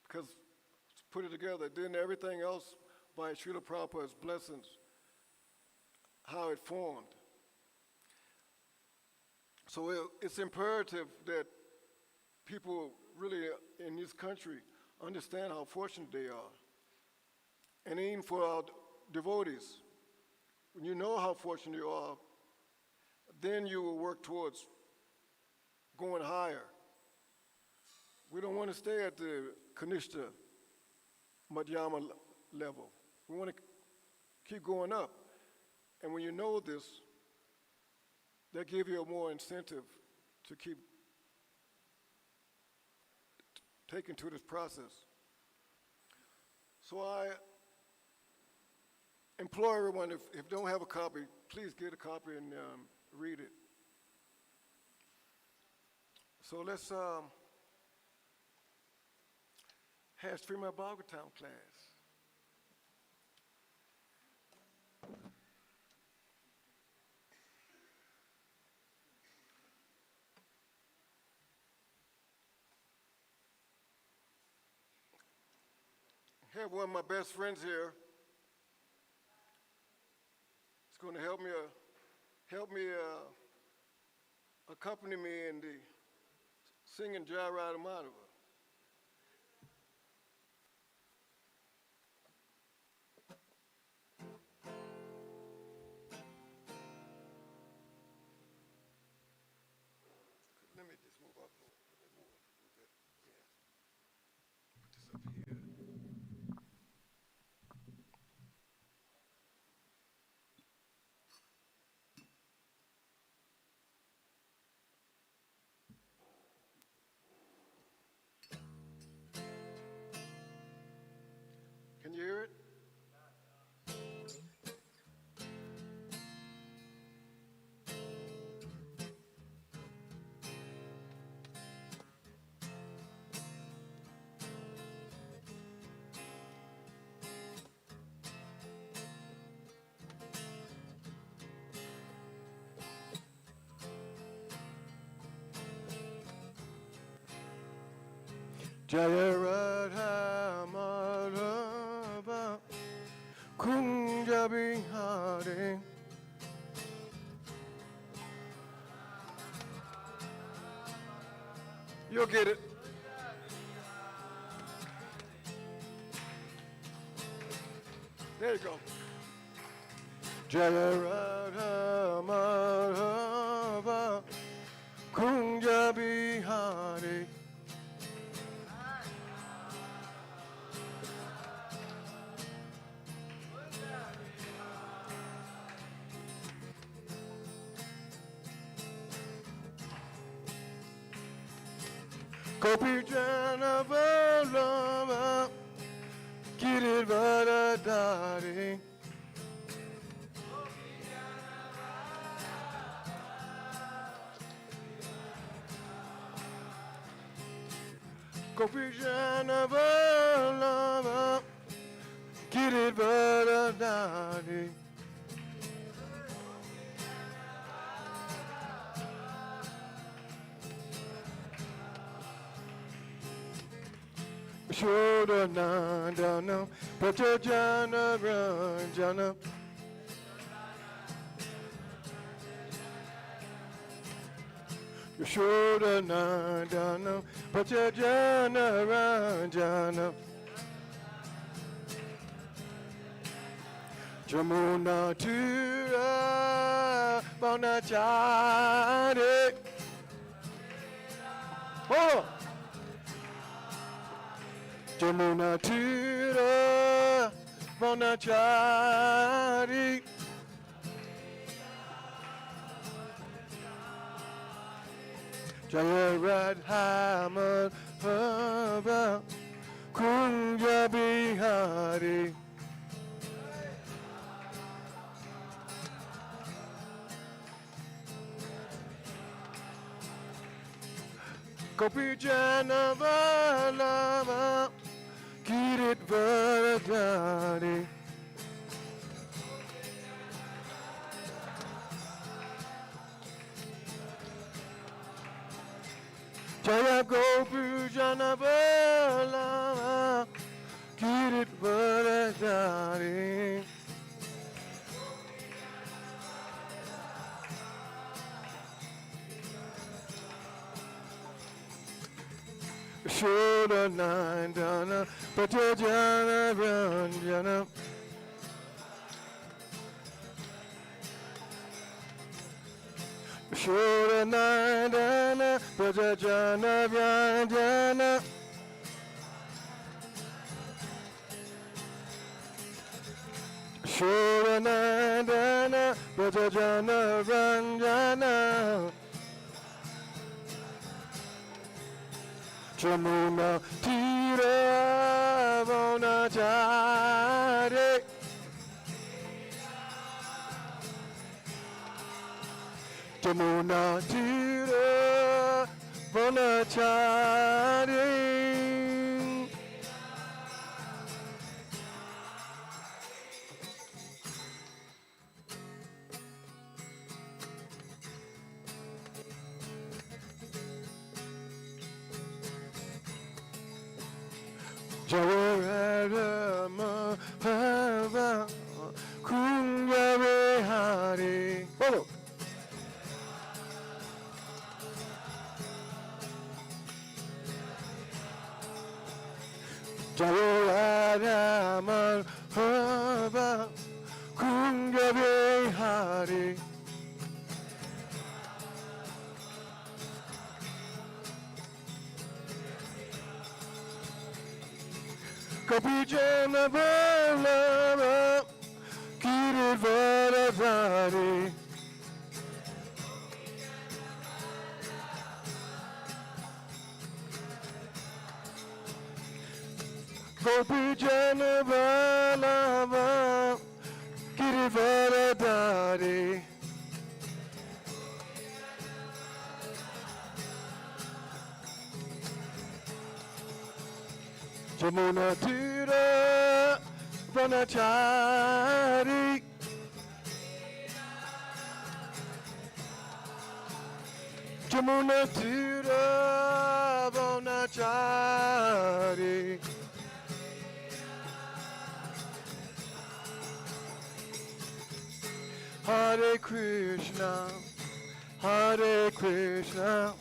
because to put it together, then everything else by Srila Prabhupada's blessings, how it formed. So it's imperative that people really in this country understand how fortunate they are. And even for our devotees, when you know how fortunate you are, then you will work towards going higher. We don't want to stay at the Kanishta Madhyama level. We want to keep going up. And when you know this, that gives you a more incentive to keep taking to this process. So I implore everyone, if you don't have a copy, please get a copy and read it. So let's have Srimad Bhagavatam class. I have one of my best friends here. He's going to help me accompany me in the singing Jai Radha Madhava. Let me just move up a little bit. Yeah. Put this up here. Can you hear it? Jaya Radha Madhava Kunja Bihari. You'll get it. There you go. Jaya Radha Madhava Kunja Bihari. Gopi Jana Vallabha Girirvaradhari. Gopi Jana Vallabha Giridvaradhari Shodhanandana Prajajana Ranjana Shodhanandana Prajajana Ranjana Jamuna Tira Vanachari Oh! Jamuna Tira Vanachari Jaya Radha Madhava Kunja Bihari Gopi Jana Vallabha Giridvaradhari Jaya Gopi Jana Vallabha Giridvaradhari Shodhanandana Prajajana Ranjana Shodhanandana Prajajana Ranjana Shodhanandana Prajajana Ranjana Jamuna Tira Vanachari Jamuna Tira Vanachari Jaya Mahava Kunja Bihari Bolo Jaya Mahava Kunja Bihari Gopi Jana Vallabha Giridvaradhari Gopi Jana Vallabha Giridvaradhari Jamuna Tira Vanachari Jamuna Tira Vanachari Hare Krishna Hare Krishna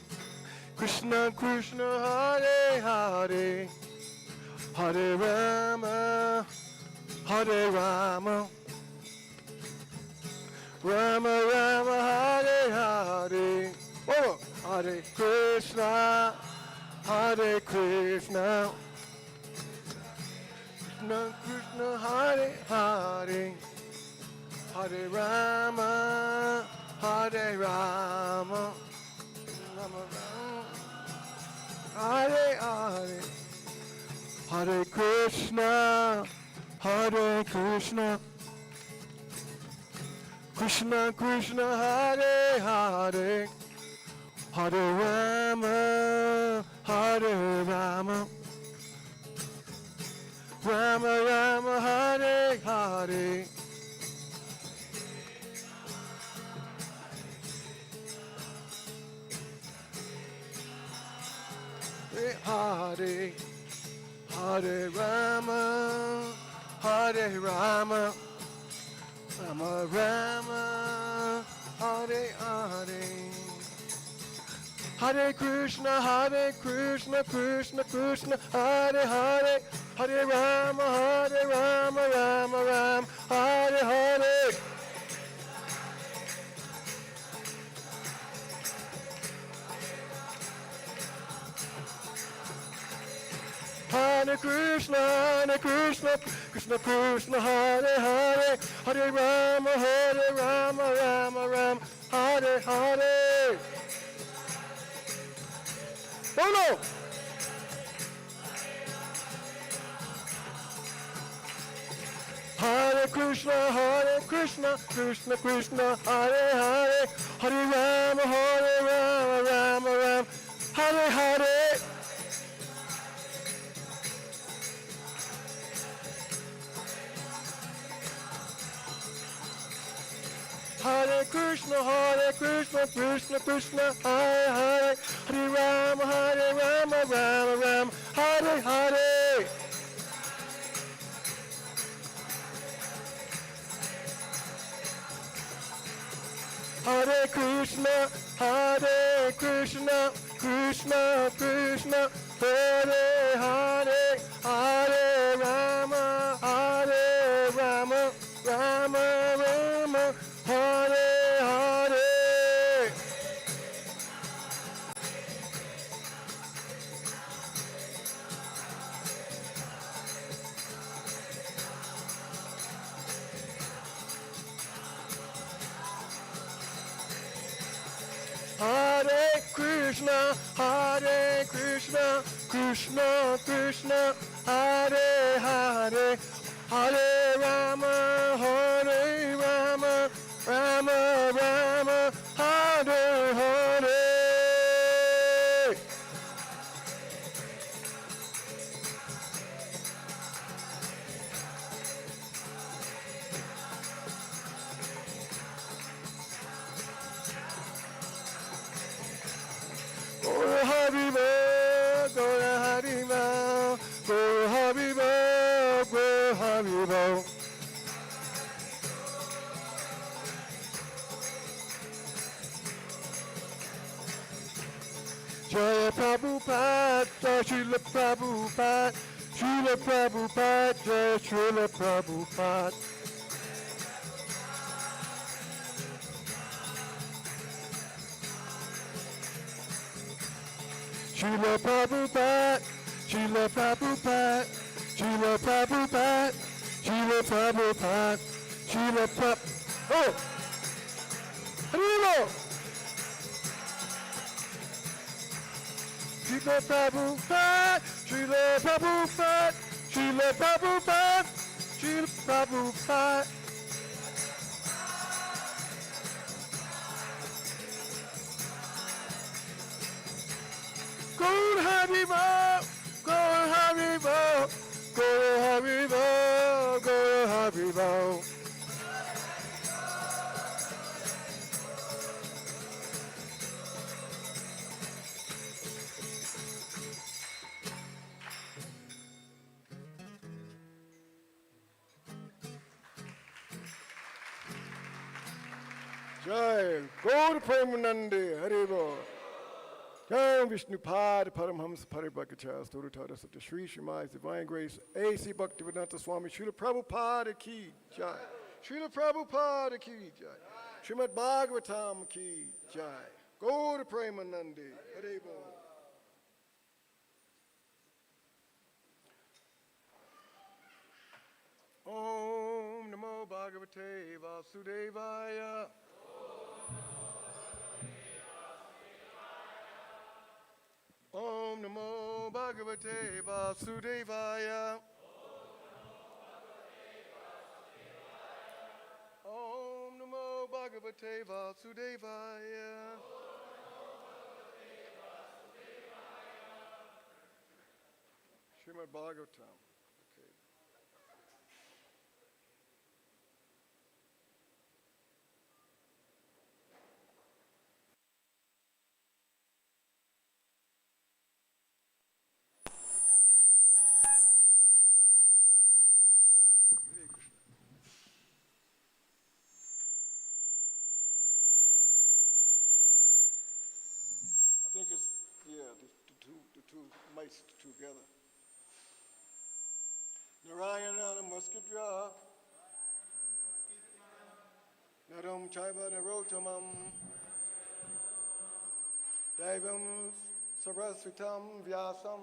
Krishna Krishna Hare Hare Hare Rama, Hare Rama, Rama Rama, Hare Hare. Oh, Hare Krishna, Hare Krishna, Krishna Krishna, Hare Hare, Hare Rama, Hare Rama, Rama Rama, Hare Hare. Hare Krishna, Hare Krishna, Krishna Krishna, Hare Hare, Hare Rama, Hare Rama, Rama Rama, Hare Hare. Hare Hare Rama, Hare Rama, Rama Rama, Hare Hare. Hare Krishna, Krishna Krishna, Hare Hare, Hare Rama, Rama Rama, Hare Hare. Hare Krishna, Krishna Krishna, Hare Hare, Hare Rama, Rama Rama, Hare Hare. Bolo! Hare Krishna, Krishna Krishna, Hare Hare, Hare Rama, Rama Rama, Hare Hare. Hare Krishna, Krishna Krishna, Hare Hare, Hare Rama, Rama Rama, Hare Hare. Hare Krishna, Krishna Krishna, Hare Hare, Hare Rama, Rama Rama, Hare Hare. Hare Krishna, Krishna Krishna, Hare Hare, Hare Rama, Rama Rama, Hare Hare. Gora Haribo, Gora Haribo, Gora Haribo, Gora Haribo. Jaya Prabhupada, Jaya Srila Prabhupada, Srila Prabhupada, Jaya Srila Prabhupada. Srila Prabhupada, Srila Prabhupada, Srila Prabhupada, Srila Prabhupada, Srila Prabhupada. Oh! Harilo! Srila Prabhupada, Srila Prabhupada, Srila Prabhupada, Srila Prabhupada. Gaur Haribo, Gaur Haribo, Gaur Haribo, Gaur Haribo. Jai Gaur Premanande Haribo. Jai Vishnupad Paramhams Paribhakacharya Storatara Satya Sri Srimad Divine Grace A.C. Bhaktivedanta Swami Srila Prabhupada Ki Jai. Srila Prabhupada Ki Jai. Srimad Bhagavatam Ki Jai. Gaur Premanande Haribo. Om Namo Bhagavate Vasudevaya. Om Namo Bhagavate Vasudevaya. Om Namo Bhagavate Vasudevaya. Srimad Bhagavatam. Okay. Hare Krishna. I think it's, yeah, the two mice together. Narayana Namaskritya Naram Chaiva Narotamam Devam Sarasvitam Vyasam.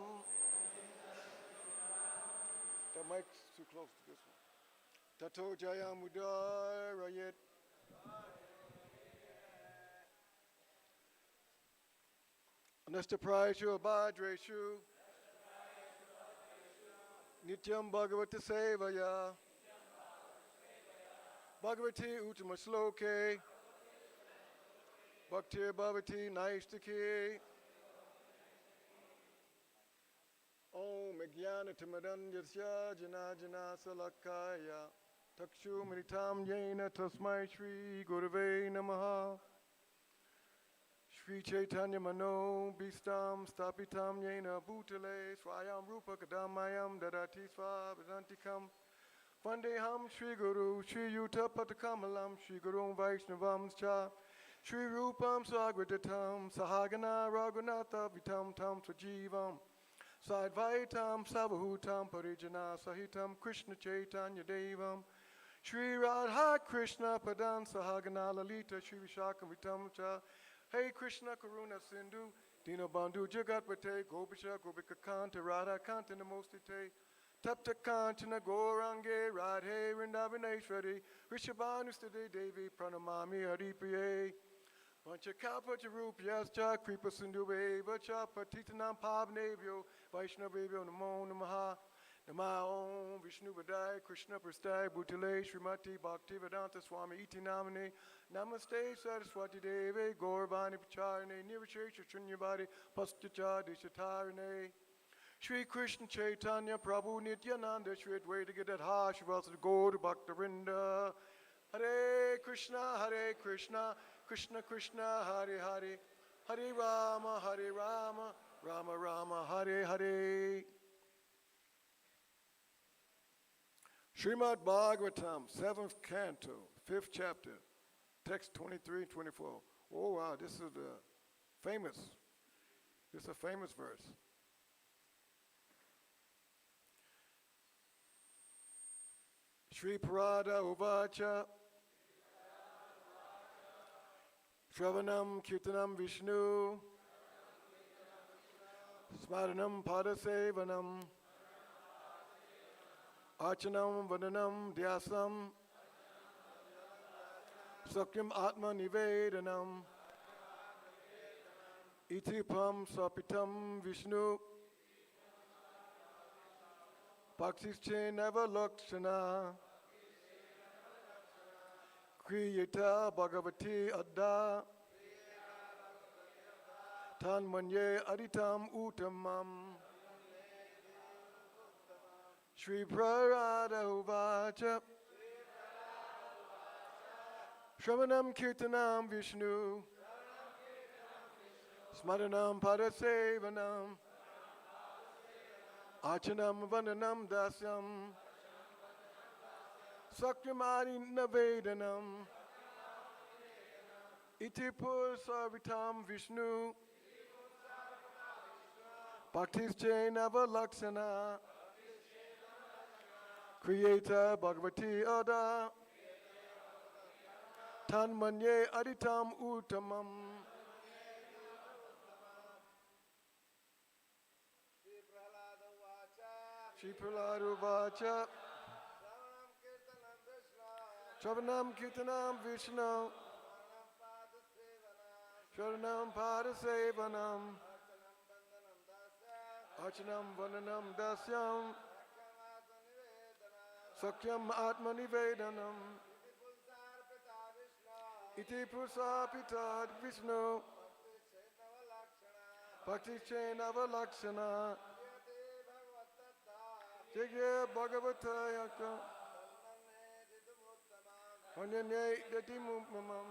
That mic's too close to this one. Tato Jayamudar Rayet. Anastaprishu Abhadreshu Nityam Bhagavata Sevaya Bhagavati Uttama Sloke Bhakti Bhavati Naistaki Om Jnana Timadanjasya Jana Jana Salakaya Takshu Mritam Yena Tasmai Shri Gurave Namaha Shri Chaitanya Mano Bistam Stapitam Yena Bhutale Swayam Rupa Kadamayam Dadati Svavedantikam Vandeham Shri Guru Shri Yuta Patakamalam Shri Guru Vaishnavam Cha Shri Rupam Sagradatam Sahagana Raghunatha Vitam Tam Sajivam Sadvaitam Savahutam Parijana Sahitam Krishna Chaitanya Devam Shri Radha Krishna Padan Sahagana Lalita Shri Vishakam Vitam Cha Hey Krishna Karuna Sindhu Dina Bandhu Jagatpate Gopisha Gopika Kanta Radha Kanta Namostite Tapta Kanchana Gorange Radhe Vrindavaneshwari Rishabhanustade Devi Pranamami Haripriye Vanchakalpa Charupyascha Kripa Sindhuve Vacha Patitanam Pavnebhyo Vaishnavebhyo Namo Namaha Nama Om Vishnu Vadai Krishna Prastai Bhutale Srimati Bhakti Vedanta Swami Iti Namane Namaste Saraswati Deve Gauravani Pacharane Nirvishesha Shunyavadi Pastacha Deshatarane Shri Krishna Chaitanya Prabhu Nityananda Shri Advaita Gadadha Shivasa Gaur Bhaktavinda Hare Krishna Krishna Krishna Hare Hare Hare Rama Rama Rama Hare Hare. Srimad Bhagavatam 7th canto 5th chapter text 23 and 24. Oh wow, this is a famous verse. Shri Parada Uvacha Shravanam Kirtanam Vishnu Smaranam Padasevanam Archanam Vandanam Dhyasam Sakyam Atma Nivedanam Itipam Sapitam Vishnu Bhakti Never Lakshana Kriyata Bhagavati Adda Tanmanye Aditam Uttamam Shri Prarada Uvacha Shravanam Kirtanam Vishnu Smaranam Padasevanam Archanam Vandanam Dasyam Sakyamari Navedanam Itipur Sarvitam Vishnu Bhaktis Nava Lakshana Creator Bhagavati Ada Tanmanye Aditam Uttamam. Shri Prahlada Vacha Shravanam Kirtanam Vishnu Sharanam Padasevanam Archanam Vandanam Dasyam Sakyam Atma Nivedanam Iti Pursa Vishnu Bhakti Nava Lakshana Jaya Bhagavatayaka Anyanye Datimumam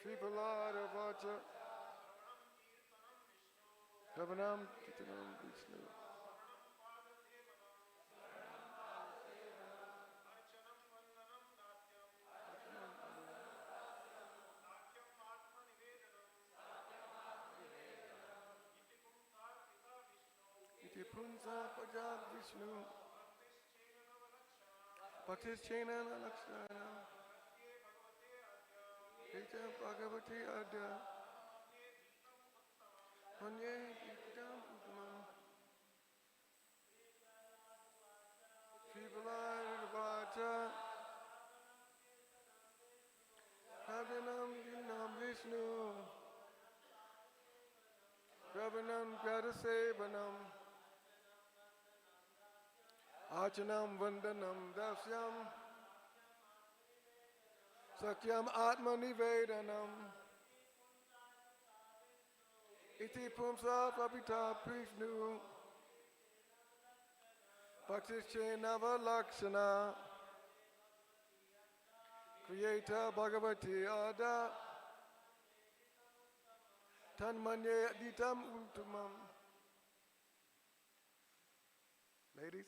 Shri Palada Vacha Ravanam Kitanam Vishnu Iti Punsa Pajat Vishnu Bhaktis Chena Lakshana Ita Bhagavati Adya Anye Itam Uttamam Shri Palada Vacha Ravanam Dinam Vishnu Ravanam Gadasevanam Archanam Vandanam Dasyam Sakyam Atmanivedanam Iti Pumsa Papita Prishnu Bhaktische Navalakshana Creator Bhagavati Ada Tanmanye Aditam Ultimam. Ladies.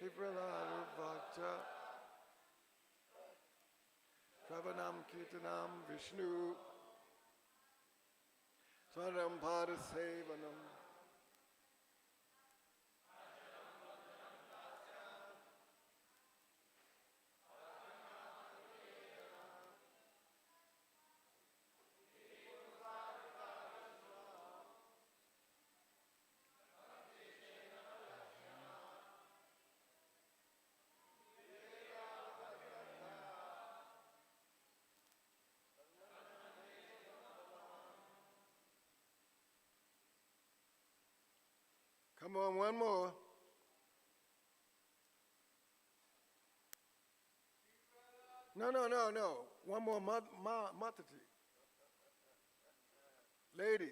Tivraladu Bhakta Travanam Kirtanam Vishnu Swaram Padasevanam Come on, one more. No. One more matati. Ladies.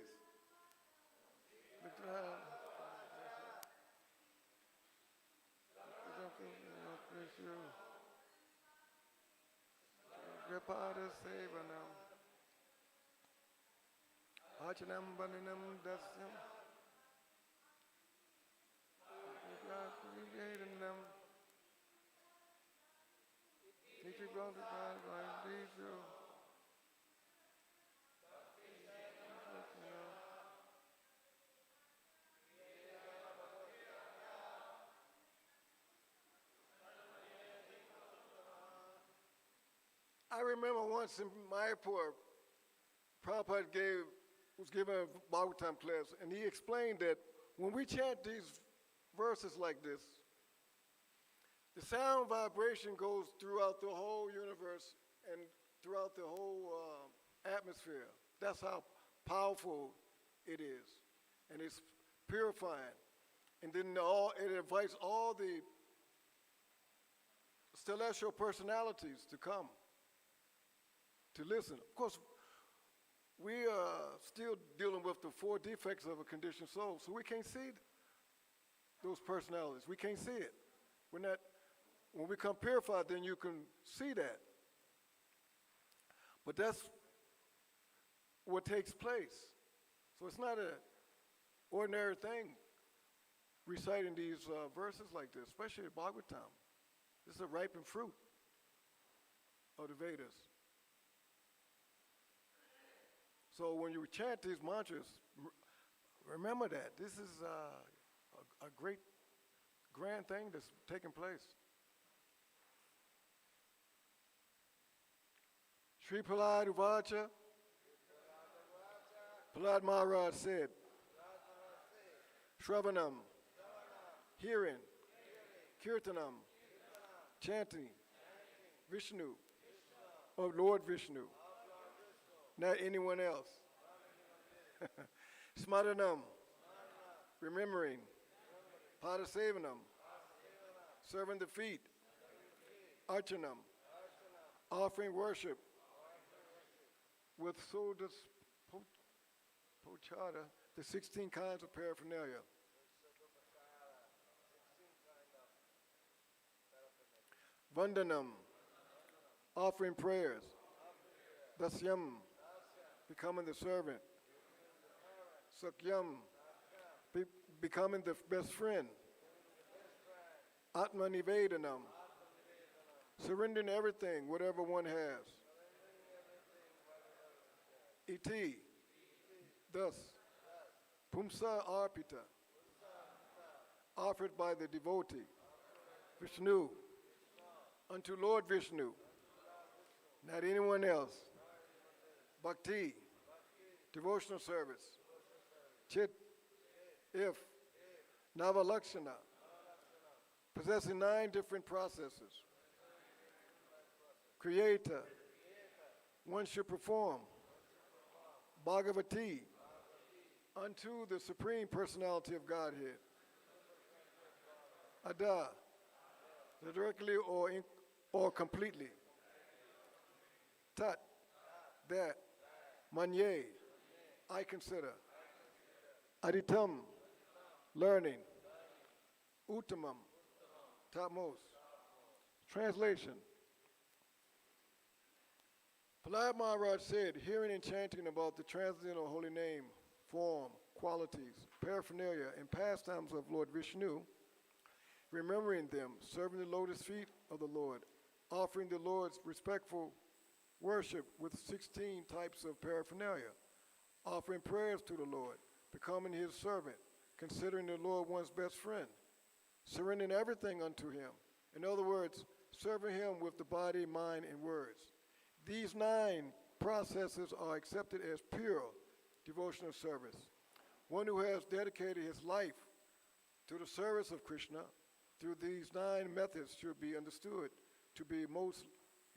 Gripada Sevanam. Hachanam Bandinam Dasyam. I remember once in Mayapur, Prabhupada was giving a Bhagavatam class, and he explained that when we chant these verses like this, the sound vibration goes throughout the whole universe and throughout the whole atmosphere. That's how powerful it is. And it's purifying. And then it invites all the celestial personalities to come, to listen. Of course, we are still dealing with the 4 defects of a conditioned soul, so we can't see those personalities. We can't see it. We're not. When we come purified, then you can see that. But that's what takes place. So it's not an ordinary thing reciting these verses like this, especially the Bhagavatam. This is a ripened fruit of the Vedas. So when you chant these mantras, remember that. This is a great, grand thing that's taking place. Sri Prahlad Uvacha, Prahlad Maharaj said, Shravanam, hearing, Kirtanam, chanting, Vishnu, of Lord Vishnu, not anyone else. Smaranam, remembering, Padasevanam, serving the feet, Archanam, offering worship with Sodas Pochada, the 16 kinds of paraphernalia. Vandanam, offering prayers. Dasyam, becoming the servant. Sakyam, becoming the best friend. Atma Nivedanam, surrendering everything, whatever one has. Iti, thus. Pumsa Arpita, offered by the devotee. Vishnu, unto Lord Vishnu, not anyone else. Bhakti, devotional service. Chit, if. Navalakshana, possessing 9 different processes. Creator, one should perform. Bhagavati, unto the Supreme Personality of Godhead. Ada, directly or completely. Tat, that. Manye, I consider. Aditam, learning. Uttamam, topmost. Translation. Prahlad Maharaj said, hearing and chanting about the transcendental holy name, form, qualities, paraphernalia, and pastimes of Lord Vishnu, remembering them, serving the lotus feet of the Lord, offering the Lord's respectful worship with 16 types of paraphernalia, offering prayers to the Lord, becoming his servant, considering the Lord one's best friend, surrendering everything unto him. In other words, serving him with the body, mind, and words. These 9 processes are accepted as pure devotional service. One who has dedicated his life to the service of Krishna through these 9 methods should be understood to be most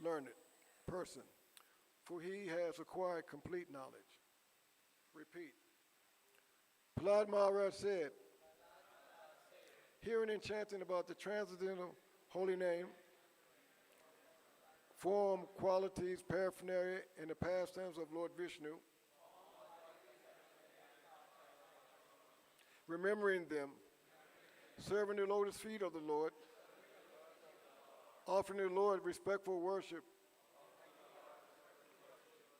learned person, for he has acquired complete knowledge. Repeat. Prahlad Maharaj said, hearing and chanting about the transcendental holy name, form, qualities, paraphernalia, and the pastimes of Lord Vishnu, remembering them, serving the lotus feet of the Lord, offering the Lord respectful worship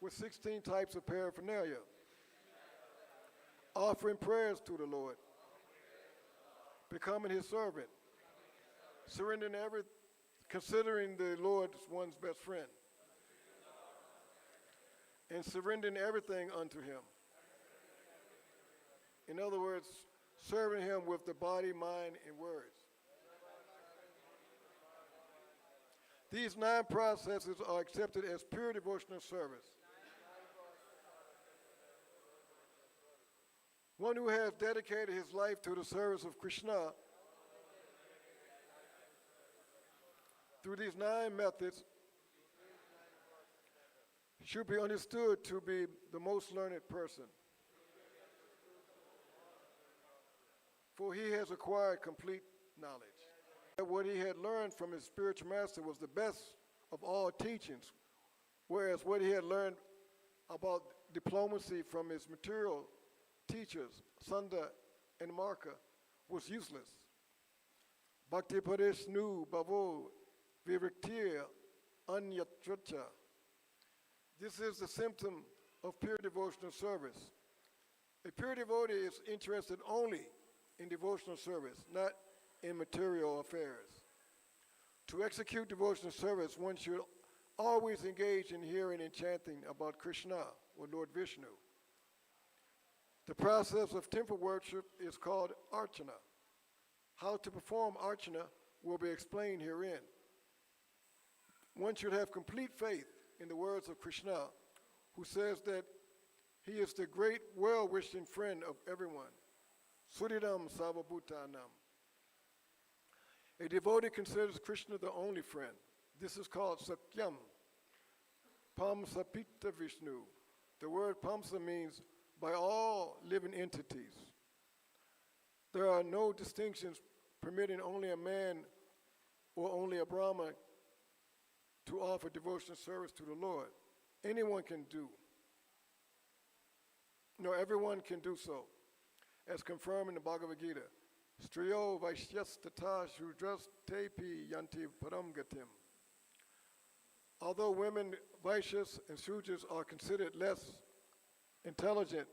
with 16 types of paraphernalia, offering prayers to the Lord, becoming his servant, surrendering considering the Lord one's best friend, and surrendering everything unto him. In other words, serving him with the body, mind, and words. These 9 processes are accepted as pure devotional service. One who has dedicated his life to the service of Krishna through these 9 methods should be understood to be the most learned person, for he has acquired complete knowledge. What he had learned from his spiritual master was the best of all teachings, whereas what he had learned about diplomacy from his material teachers, Sunda and Marka, was useless. Bhakti Parishnu Bhavo Viraktir Anyatracha. This is the symptom of pure devotional service. A pure devotee is interested only in devotional service, not in material affairs. To execute devotional service, one should always engage in hearing and chanting about Krishna or Lord Vishnu. The process of temple worship is called archana. How to perform archana will be explained herein. One should have complete faith in the words of Krishna, who says that he is the great well-wishing friend of everyone. Suridam Sarvabhutanam. A devotee considers Krishna the only friend. This is called Sakyam. Pamsapita Vishnu. The word Pamsa means by all living entities. There are no distinctions permitting only a man or only a Brahman to offer devotional service to the Lord. Anyone can do. No, everyone can do so, as confirmed in the Bhagavad Gita. Striyo Vaishyastata Shudras Tepi Yanti Param Gatim. Although women, Vaishyas, and Shudras are considered less intelligent,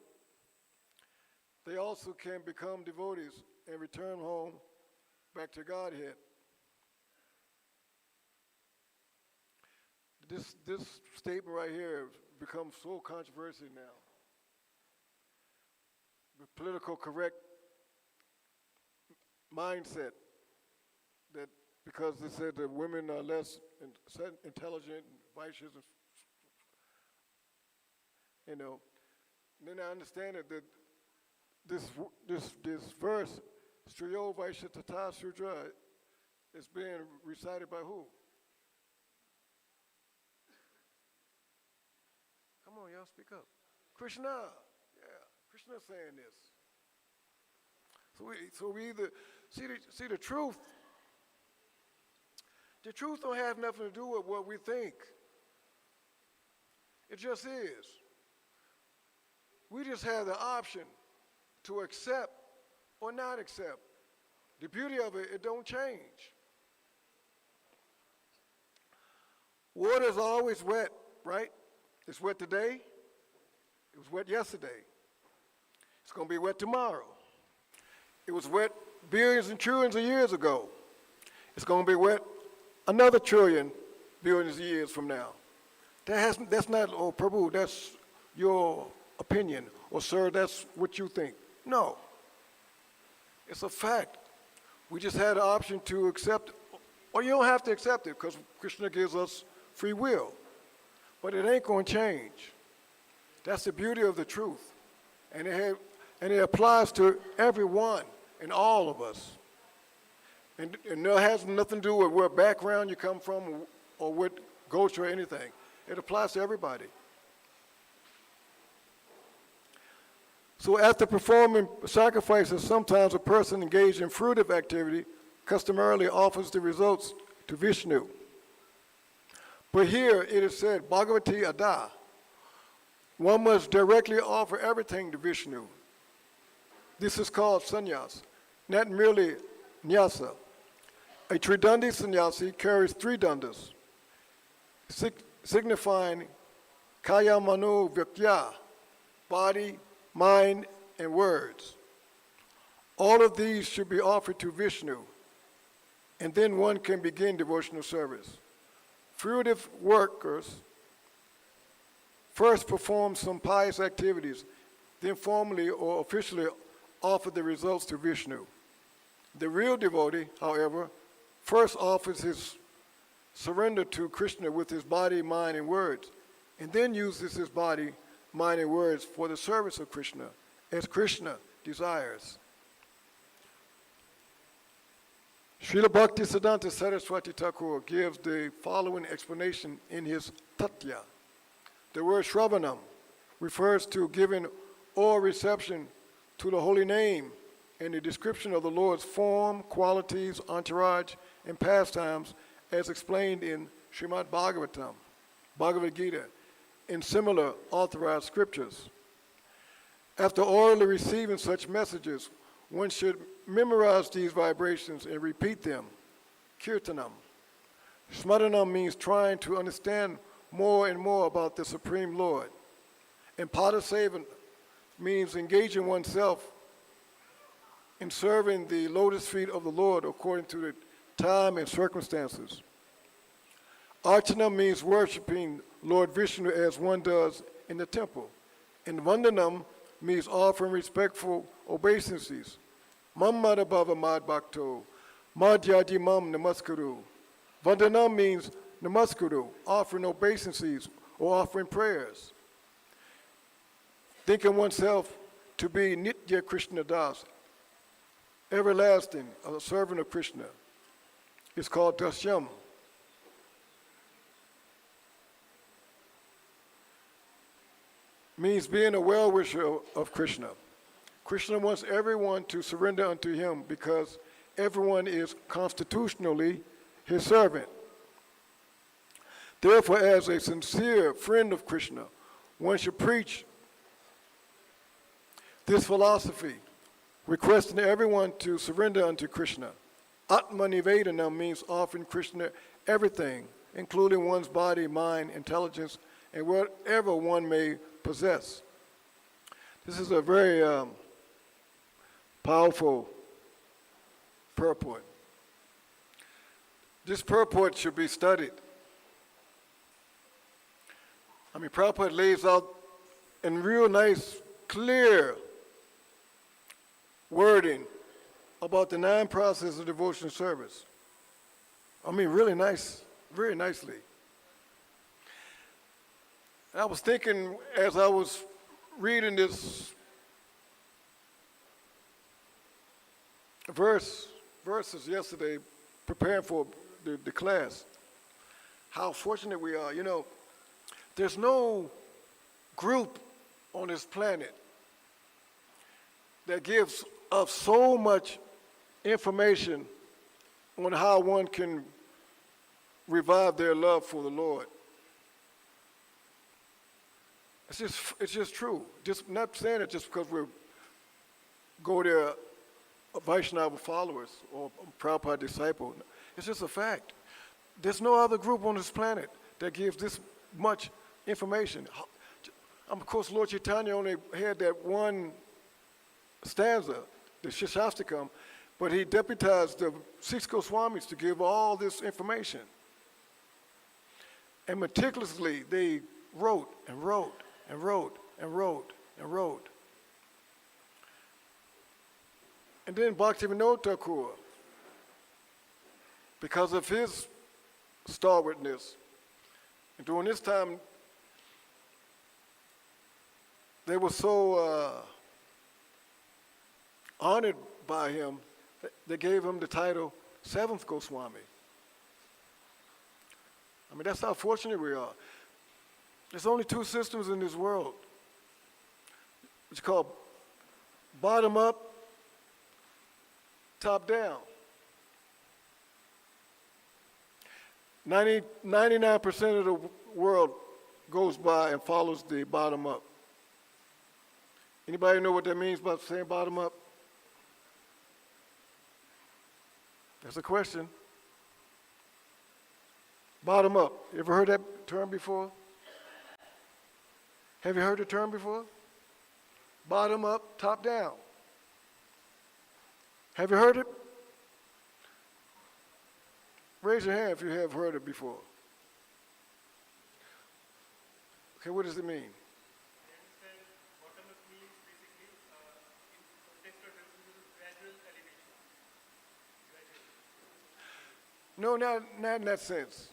they also can become devotees and return home back to Godhead. This statement right here has become so controversial now. The political correct mindset that because they said that women are less intelligent, Vaishyas, and then I understand it that this verse, Striyo Vaishya Tata Shudra, is being recited by who? Come on, y'all, speak up. Krishna. Yeah, Krishna's saying this. So we either see the truth. The truth don't have nothing to do with what we think. It just is. We just have the option to accept or not accept. The beauty of it, it don't change. Water is always wet, right? It's wet today. It was wet yesterday. It's going to be wet tomorrow. It was wet billions and trillions of years ago. It's going to be wet another trillion billions of years from now. That's not, oh, Prabhu, that's your opinion. Or, sir, that's what you think. No. It's a fact. We just had an option to accept it. Or you don't have to accept it because Krishna gives us free will. But it ain't going to change. That's the beauty of the truth. And it applies to everyone and all of us. And it has nothing to do with what background you come from or what culture or anything. It applies to everybody. So after performing sacrifices, sometimes a person engaged in fruitive activity customarily offers the results to Vishnu. But here it is said, Bhagavati Ada, one must directly offer everything to Vishnu. This is called sannyas, not merely nyasa. A tridandi sannyasi carries 3 dandas, signifying kaya mano vyakya, body, mind, and words. All of these should be offered to Vishnu, and then one can begin devotional service. Fruitive workers first perform some pious activities, then formally or officially offer the results to Vishnu. The real devotee, however, first offers his surrender to Krishna with his body, mind, and words, and then uses his body, mind, and words for the service of Krishna, as Krishna desires. Srila Bhakti Siddhanta Saraswati Thakur gives the following explanation in his Tatya. The word Shravanam refers to giving or reception to the holy name and the description of the Lord's form, qualities, entourage, and pastimes as explained in Srimad Bhagavatam, Bhagavad Gita, in similar authorized scriptures. After orally receiving such messages, one should memorize these vibrations and repeat them. Kirtanam. Smaranam means trying to understand more and more about the Supreme Lord. And Padasevan means engaging oneself in serving the lotus feet of the Lord according to the time and circumstances. Archana means worshiping Lord Vishnu as one does in the temple. And Vandanam means offering respectful obeisances. Mammada bhava mad bhakto, madhyadi mam namaskuru. Vandanam means namaskuru, offering obeisances or offering prayers. Thinking oneself to be Nitya Krishna Das, everlasting, a servant of Krishna. It's called Dasyam. Means being a well-wisher of Krishna. Krishna wants everyone to surrender unto him because everyone is constitutionally his servant. Therefore, as a sincere friend of Krishna, one should preach this philosophy, requesting everyone to surrender unto Krishna. Atma Nivedana means offering Krishna everything, including one's body, mind, intelligence, and whatever one may possess. This is a very powerful purport. This purport should be studied. I mean, Prabhupada lays out in real nice, clear wording about the 9 processes of devotional service. I mean, really nice, very nicely. And I was thinking as I was reading this verses yesterday, preparing for the class, how fortunate we are. You know, there's no group on this planet that gives us so much information on how one can revive their love for the Lord. It's just true. Just not saying it just because we go there Vaishnava followers or Prabhupada disciple. It's just a fact. There's no other group on this planet that gives this much information. Of course, Lord Chaitanya only had that one stanza, the Shashastakam, but he deputized the 6 Goswamis to give all this information. And meticulously, they wrote and wrote and wrote and wrote and wrote. And then Bhaktivinoda Thakur, because of his stalwartness, and during this time, they were so honored by him, they gave him the title 7th Goswami. I mean, that's how fortunate we are. There's only 2 systems in this world. It's called bottom up, top down. 99% of the world goes by and follows the bottom up. Anybody know what that means by saying bottom up? That's a question. Bottom up. You ever heard that term before? Have you heard the term before? Bottom up, top down. Have you heard it? Raise your hand if you have heard it before. Okay, what does it mean? No, not in that sense.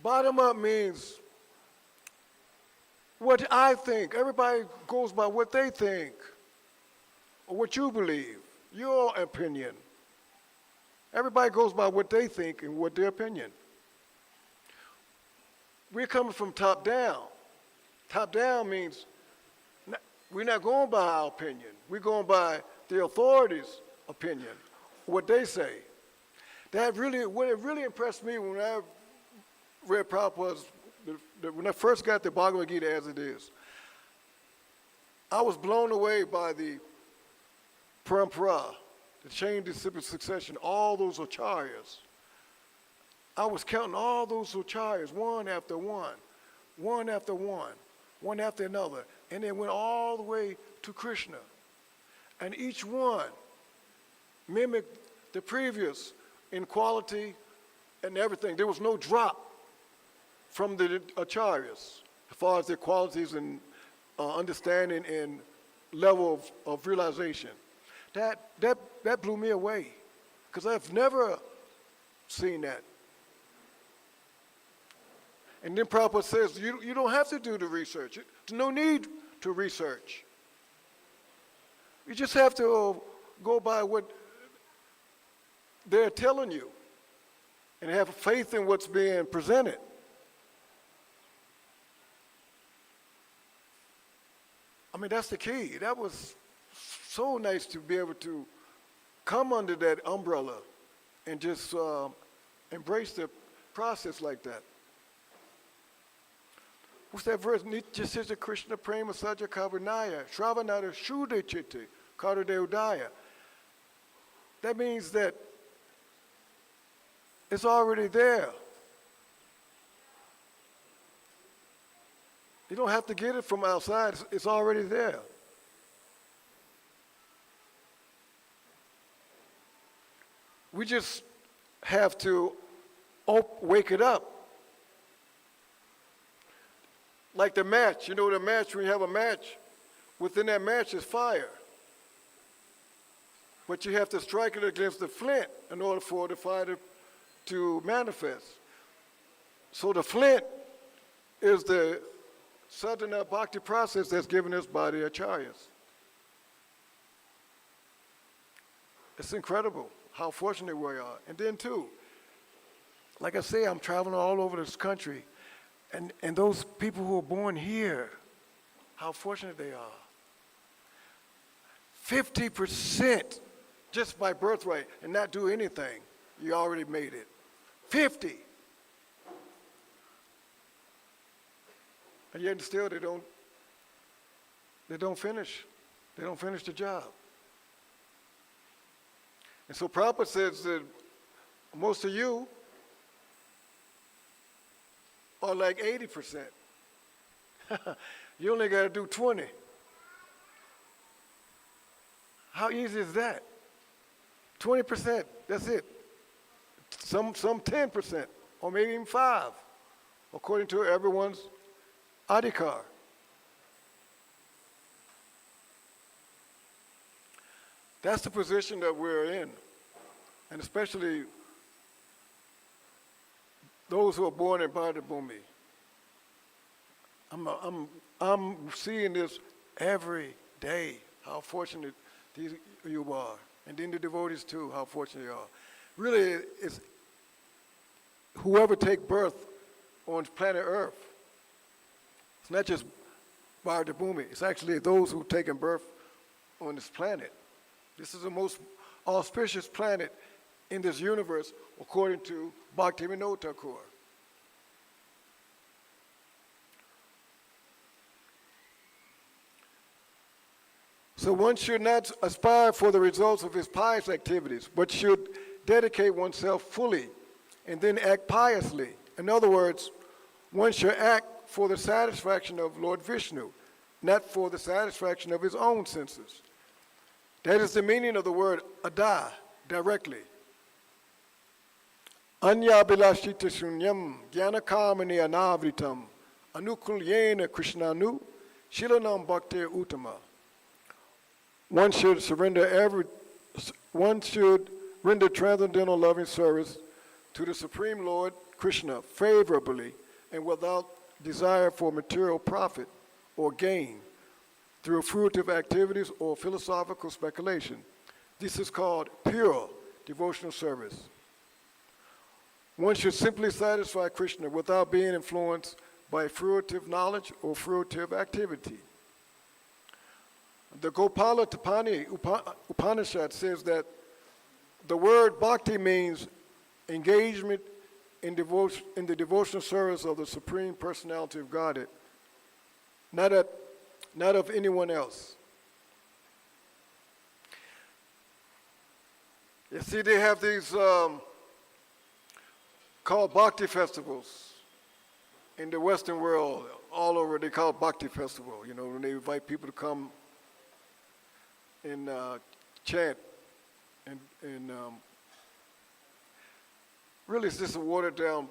Bottom up means what I think. Everybody goes by what they think or what you believe, your opinion. Everybody goes by what they think and what their opinion. We're coming from top down. Top down means we're not going by our opinion. We're going by the authorities' opinion, what they say. What really impressed me when I read Prabhupada's, when I first got the Bhagavad Gita as it is, I was blown away by the parampara, the chain disciple succession, all those acharyas. I was counting all those acharyas, one after one, one after one, one after another, and they went all the way to Krishna. And each one mimicked the previous in quality and everything. There was no drop from the acharyas as far as their qualities and understanding and level of realization. That blew me away because I've never seen that. And then Prabhupada says, you don't have to do the research. There's no need to research. You just have to go by what they're telling you and have faith in what's being presented. I mean, that's the key. That was so nice to be able to come under that umbrella and just embrace the process like that. What's that verse? Nitya Krishna Prema Saja Kavanaya, Shravanada Shuddha Chitte, Karadeudaya. That means that it's already there. You don't have to get it from outside, it's already there. We just have to wake it up. Like the match, you know the match, when you have a match, within that match is fire. But you have to strike it against the flint in order for the fire to manifest. So the flint is the sadhana bhakti process that's given us by the acharyas. It's incredible how fortunate we are. And then too, like I say, I'm traveling all over this country, and those people who are born here, how fortunate they are. 50% just by birthright and not do anything, you already made it. 50. And yet still they don't finish. They don't finish the job. And so Prabhupada says that most of you are like 80%. You only got to do 20. How easy is that? 20%, that's it. Some 10%, or maybe even 5%, according to everyone's adhikar. That's the position that we're in, and especially those who are born in Bhadra Bhumi. I'm seeing this every day, how fortunate you are. And then the devotees too, how fortunate you are. Really, it's whoever take birth on planet Earth. It's not just Bhadra Bhumi, it's actually those who've taken birth on this planet. This is the most auspicious planet in this universe, according to Bhaktivinoda Thakur. So one should not aspire for the results of his pious activities, but should dedicate oneself fully and then act piously. In other words, one should act for the satisfaction of Lord Vishnu, not for the satisfaction of his own senses. That is the meaning of the word ada, directly. Anya bilashita shunyam gyanakamani anavritam anukulyena krishnanu shilanam bhaktir uttama. One should render transcendental loving service to the Supreme Lord Krishna favorably and without desire for material profit or gain through fruitive activities or philosophical speculation. This is called pure devotional service. One should simply satisfy Krishna without being influenced by fruitive knowledge or fruitive activity. The Gopala Tapani Upanishad says that the word bhakti means engagement in the devotional service of the Supreme Personality of Godhead, not of anyone else. You see, they have these called bhakti festivals in the Western world. All over, they call it bhakti festival. You know, when they invite people to come and chant, and really it's just a watered down,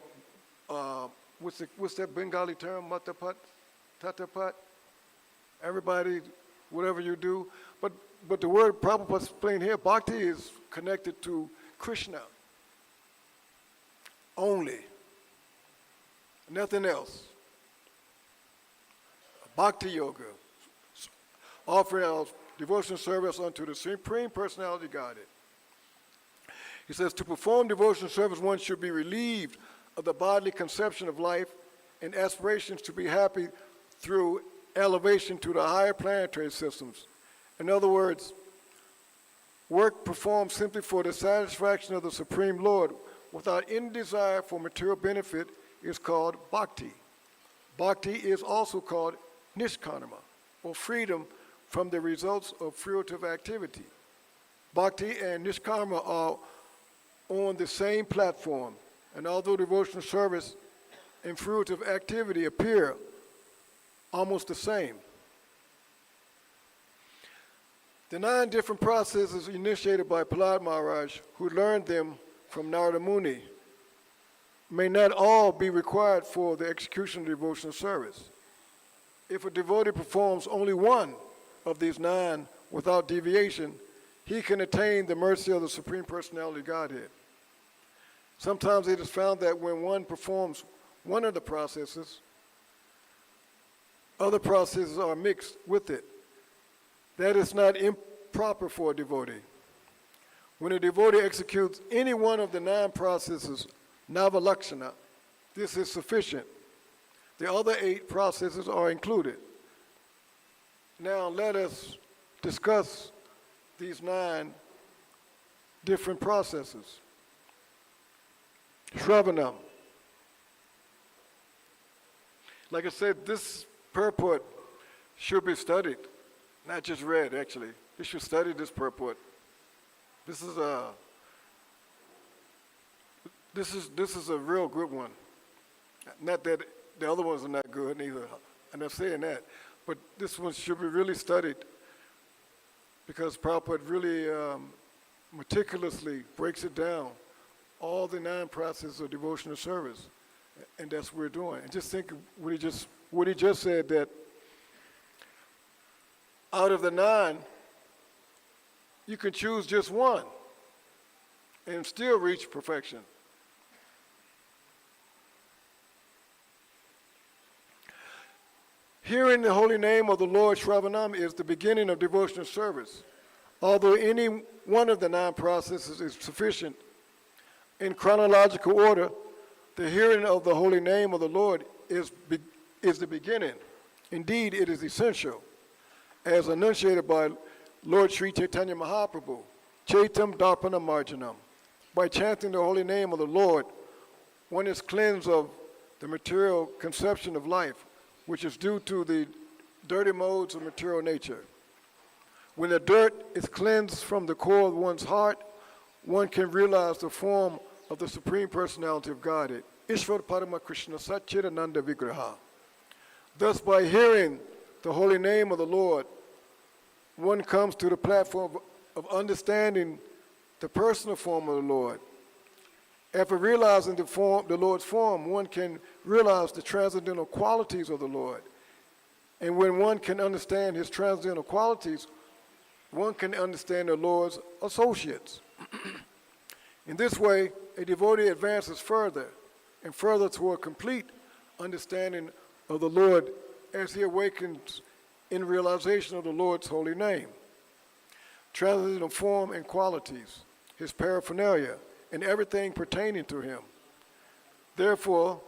what's that Bengali term, matapat, tatapat? Everybody, whatever you do. But the word Prabhupada explained here, bhakti is connected to Krishna only, nothing else. Bhakti yoga, offering our devotional service unto the Supreme Personality of Godhead. He says, to perform devotional service, one should be relieved of the bodily conception of life and aspirations to be happy through elevation to the higher planetary systems. In other words, work performed simply for the satisfaction of the Supreme Lord without any desire for material benefit is called bhakti. Bhakti is also called nishkarma, or freedom from the results of fruitive activity. Bhakti and nishkarma are on the same platform, and although devotional service and fruitive activity appear almost the same, the 9 different processes initiated by Prahlad Maharaj, who learned them from Narada Muni, may not all be required for the execution of devotional service. If a devotee performs only one of these 9 without deviation, he can attain the mercy of the Supreme Personality of Godhead. Sometimes it is found that when one performs one of the processes, other processes are mixed with it. That is not improper for a devotee. When a devotee executes any one of the 9 processes, Navalakshana, this is sufficient. The other 8 processes are included. Now let us discuss these 9 different processes. Shravanam. Like I said, this purport should be studied, not just read, actually. You should study this purport. This is a real good one. Not that the other ones are not good neither. I'm not saying that. But this one should be really studied because Prabhupada really meticulously breaks it down, all the 9 processes of devotional service. And that's what we're doing. And just think what he just said, that out of the 9, you can choose just one and still reach perfection. Hearing the holy name of the Lord Shravanam is the beginning of devotional service. Although any one of the 9 processes is sufficient, in chronological order, the hearing of the holy name of the Lord is the beginning. Indeed, it is essential, as enunciated by Lord Sri Chaitanya Mahaprabhu, Chaitam Darpana Marjanam. By chanting the holy name of the Lord, one is cleansed of the material conception of life, which is due to the dirty modes of material nature. When the dirt is cleansed from the core of one's heart, one can realize the form of the Supreme Personality of Godhead, Ishvara Parama Krishna Satchidananda Vigraha. Thus, by hearing the holy name of the Lord, one comes to the platform of understanding the personal form of the Lord. After realizing the Lord's form, one can realize the transcendental qualities of the Lord. And when one can understand his transcendental qualities, one can understand the Lord's associates. In this way, a devotee advances further and further toward complete understanding of the Lord as he awakens in realization of the Lord's holy name, transcendental form and qualities, his paraphernalia, and everything pertaining to him. Therefore,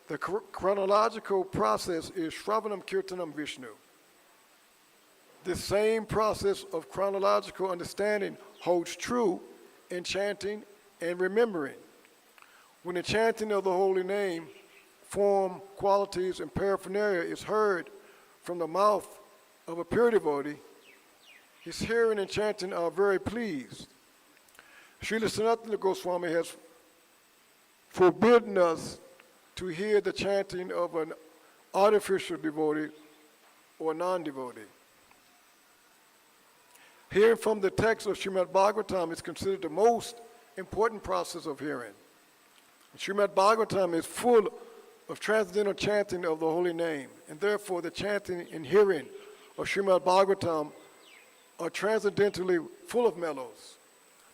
the chronological process is Shravanam Kirtanam Vishnu. This same process of chronological understanding holds true in chanting and remembering. When the chanting of the holy name, form, qualities, and paraphernalia is heard from the mouth of a pure devotee, his hearing and chanting are very pleased. Srila Sanatana Goswami has forbidden us to hear the chanting of an artificial devotee or non-devotee. Hearing from the text of Srimad Bhagavatam is considered the most important process of hearing. Srimad Bhagavatam is full of transcendental chanting of the holy name, and therefore the chanting and hearing of Srimad Bhagavatam are transcendentally full of mellows.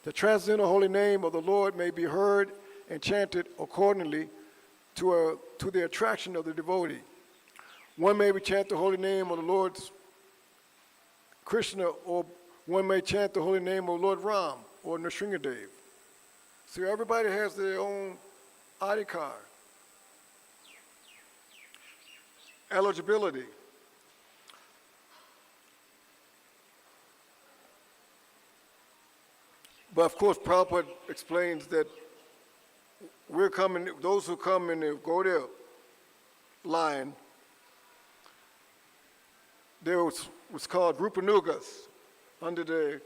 The transcendental holy name of the Lord may be heard and chanted accordingly to the attraction of the devotee. One may chant the holy name of the Lord Krishna, or one may chant the holy name of Lord Ram or Nrsingadev. So everybody has their own adhikar, eligibility. But of course, Prabhupada explains that we're coming, those who come in the Gaudiya line there was called Rupanugas under the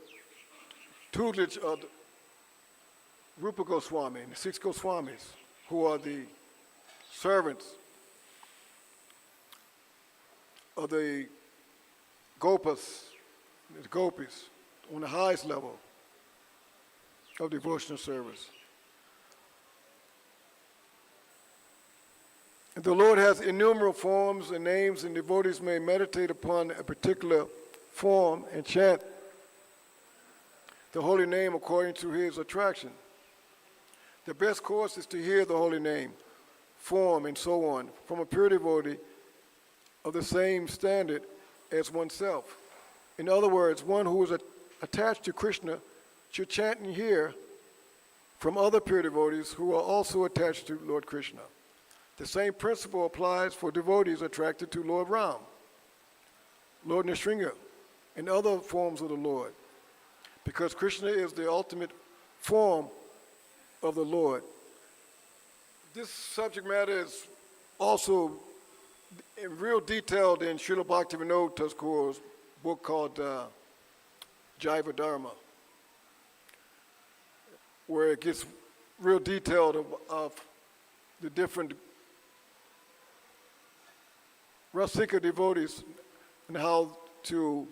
tutelage of Rupa Goswami and the 6 Goswamis, who are the servants of the Gopas, the Gopis, on the highest level of devotional service. And the Lord has innumerable forms and names, and devotees may meditate upon a particular form and chant the holy name according to his attraction. The best course is to hear the holy name, form, and so on from a pure devotee of the same standard as oneself. In other words, one who is attached to Krishna should chant and hear from other pure devotees who are also attached to Lord Krishna. The same principle applies for devotees attracted to Lord Ram, Lord Nrsimha, and other forms of the Lord, because Krishna is the ultimate form of the Lord. This subject matter is also in real detailed in Srila Bhaktivinoda Thakur's book called Jaiva Dharma, where it gets real detailed of the different Rasika devotees and how to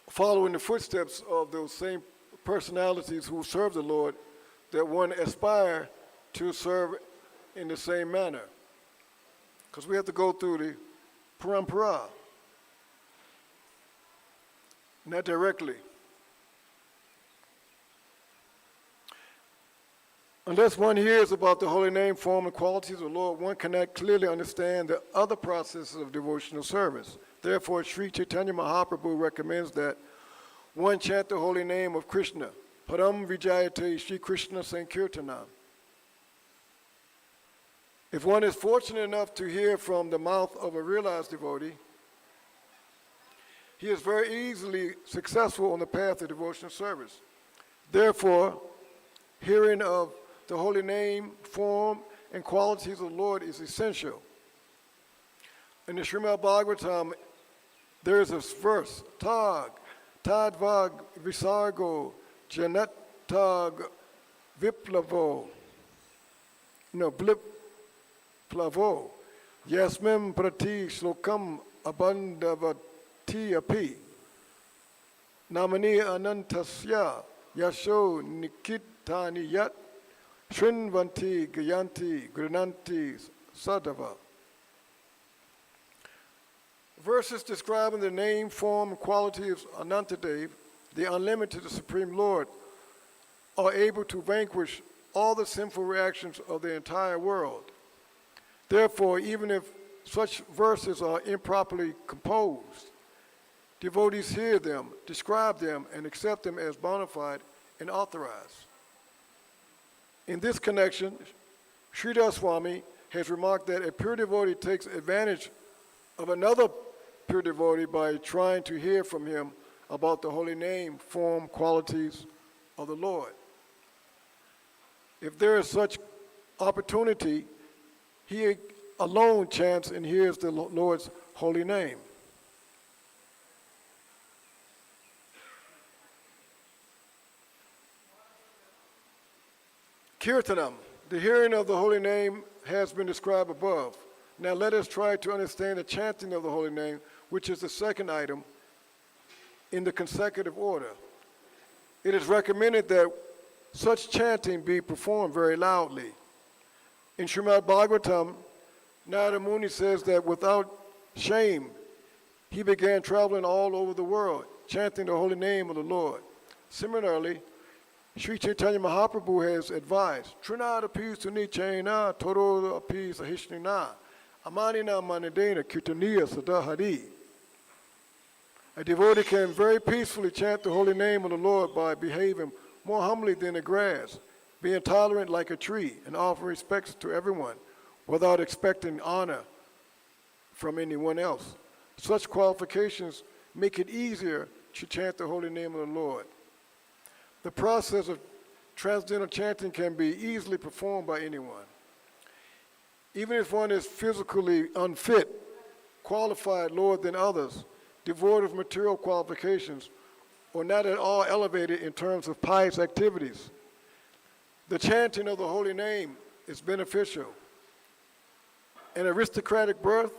follow in the footsteps of those same personalities who serve the Lord, that one aspire to serve in the same manner. Because we have to go through the parampara, not directly. Unless one hears about the holy name, form, and qualities of the Lord, one cannot clearly understand the other processes of devotional service. Therefore, Sri Chaitanya Mahaprabhu recommends that one chant the holy name of Krishna, Param Vijayate Sri Krishna Sankirtanam. If one is fortunate enough to hear from the mouth of a realized devotee, he is very easily successful on the path of devotional service. Therefore, hearing of the holy name, form, and qualities of the Lord is essential. In the Srimad Bhagavatam, there is a verse, Tag, Tadvag Visargo, Janatag Viplavo, Bliplavo, Yasmim Prati Slokam Abandavati Api, Namani Anantasya, Yasho Nikitani Yat, Shrinvanti Gayanti Grananti Sadava. Verses describing the name, form, and quality of Anantadev, the unlimited, the Supreme Lord, are able to vanquish all the sinful reactions of the entire world. Therefore, even if such verses are improperly composed, devotees hear them, describe them, and accept them as bona fide and authorized. In this connection, Sridhar Swami has remarked that a pure devotee takes advantage of another pure devotee by trying to hear from him about the holy name, form, qualities of the Lord. If there is such opportunity, he alone chants and hears the Lord's holy name. Kirtanam, the hearing of the holy name, has been described above. Now let us try to understand the chanting of the holy name, which is the second item in the consecutive order. It is recommended that such chanting be performed very loudly. In Srimad Bhagavatam, Narada Muni says that without shame, he began traveling all over the world, chanting the holy name of the Lord. Similarly, Sri Chaitanya Mahaprabhu has advised, Trinada apis tunichena, Toro apis ahishnina, Amanina manidena kirtaniya sadahari. A devotee can very peacefully chant the holy name of the Lord by behaving more humbly than the grass, being tolerant like a tree, and offering respects to everyone without expecting honor from anyone else. Such qualifications make it easier to chant the holy name of the Lord. The process of transcendental chanting can be easily performed by anyone. Even if one is physically unfit, qualified lower than others, devoid of material qualifications, or not at all elevated in terms of pious activities. The chanting of the holy name is beneficial. An aristocratic birth,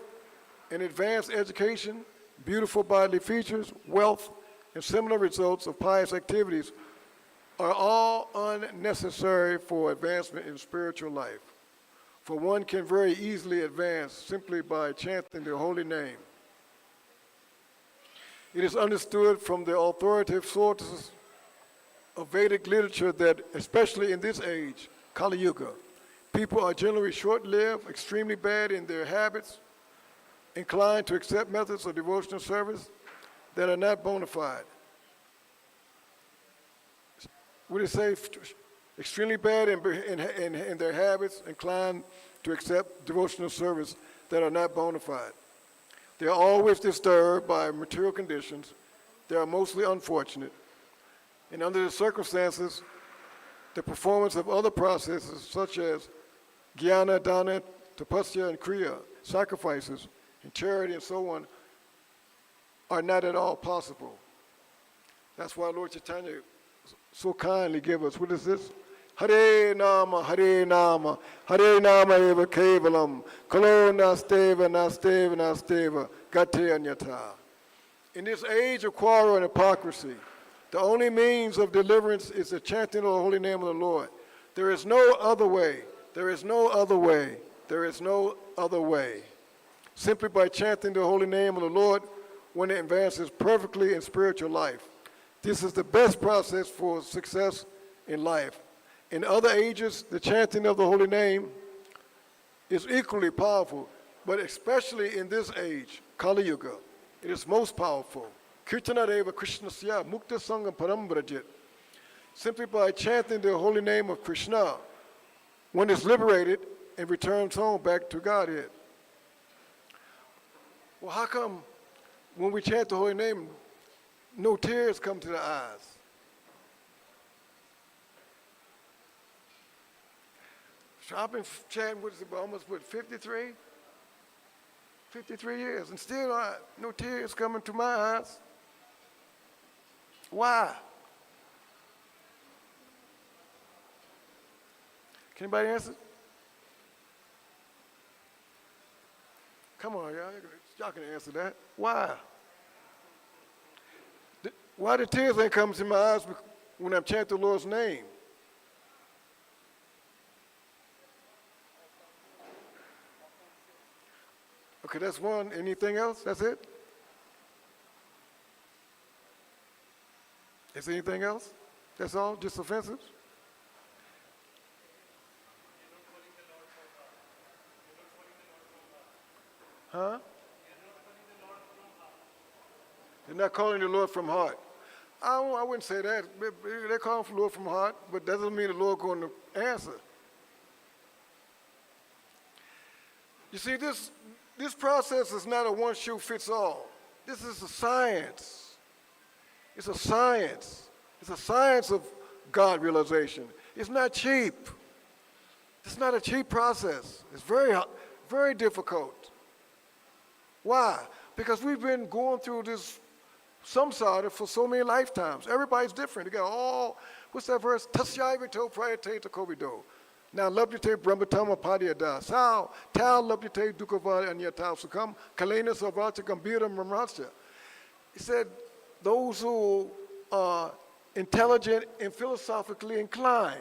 an advanced education, beautiful bodily features, wealth, and similar results of pious activities are all unnecessary for advancement in spiritual life. For one can very easily advance simply by chanting the holy name. It is understood from the authoritative sources of Vedic literature that, especially in this age, Kali Yuga, people are generally short-lived, extremely bad in their habits, inclined to accept methods of devotional service that are not bona fide. What do you say? Extremely bad in their habits, inclined to accept devotional service that are not bona fide. They are always disturbed by material conditions. They are mostly unfortunate. And under the circumstances, the performance of other processes such as jnana, dana, tapasya, and kriya, sacrifices, and charity, and so on, are not at all possible. That's why Lord Chaitanya so kindly gave us, what is this? Hare Nama, Hare Nama, Hare Nama eva kevalam, kalo nasteva, nasteva, nasteva, gate anyata. In this age of quarrel and hypocrisy, the only means of deliverance is the chanting of the holy name of the Lord. There is no other way. There is no other way. There is no other way. Simply by chanting the holy name of the Lord, one advances perfectly in spiritual life. This is the best process for success in life. In other ages, the chanting of the holy name is equally powerful, but especially in this age, Kali Yuga, it is most powerful. Kirtana Deva Krishnasya Mukta Sangam Parambrajit. Simply by chanting the holy name of Krishna, one is liberated and returns home back to Godhead. Well, how come when we chant the holy name, no tears come to the eyes? So I've been chanting, what is it, almost, 53? 53 years, and still no tears coming to my eyes. Why? Can anybody answer? Come on, y'all can answer that. Why? Why the tears ain't coming to my eyes when I'm chanting the Lord's name? Okay, that's one. Anything else? That's it? Is there anything else? That's all? Just offensive? Huh? They're not calling the Lord from heart. I wouldn't say that. They're calling the Lord from heart, but that doesn't mean the Lord going to answer. You see, this process is not a one-shoe-fits-all. This is a science. It's a science. It's a science of God realization. It's not cheap. It's not a cheap process. It's very, very difficult. Why? Because we've been going through this samsara for so many lifetimes. Everybody's different. You got all, what's that verse? Tasyai vito prayate takovido. Now, labdite brahmatama padiyada. Sao, tal labdite dukava anyata sukam, kalena savata gambira mamrasya. He said, those who are intelligent and philosophically inclined.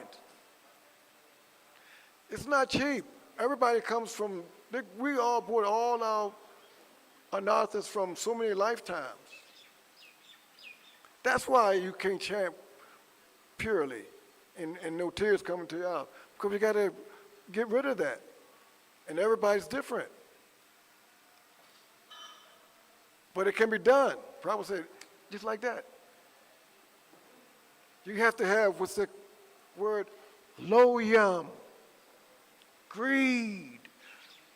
It's not cheap. Everybody comes from, we all brought all our anarthas from so many lifetimes. That's why you can't chant purely and no tears coming to your eyes. Because you got to get rid of that. And everybody's different. But it can be done. Prabhupada said, just like that. You have to have, what's the word? Loyam. Greed.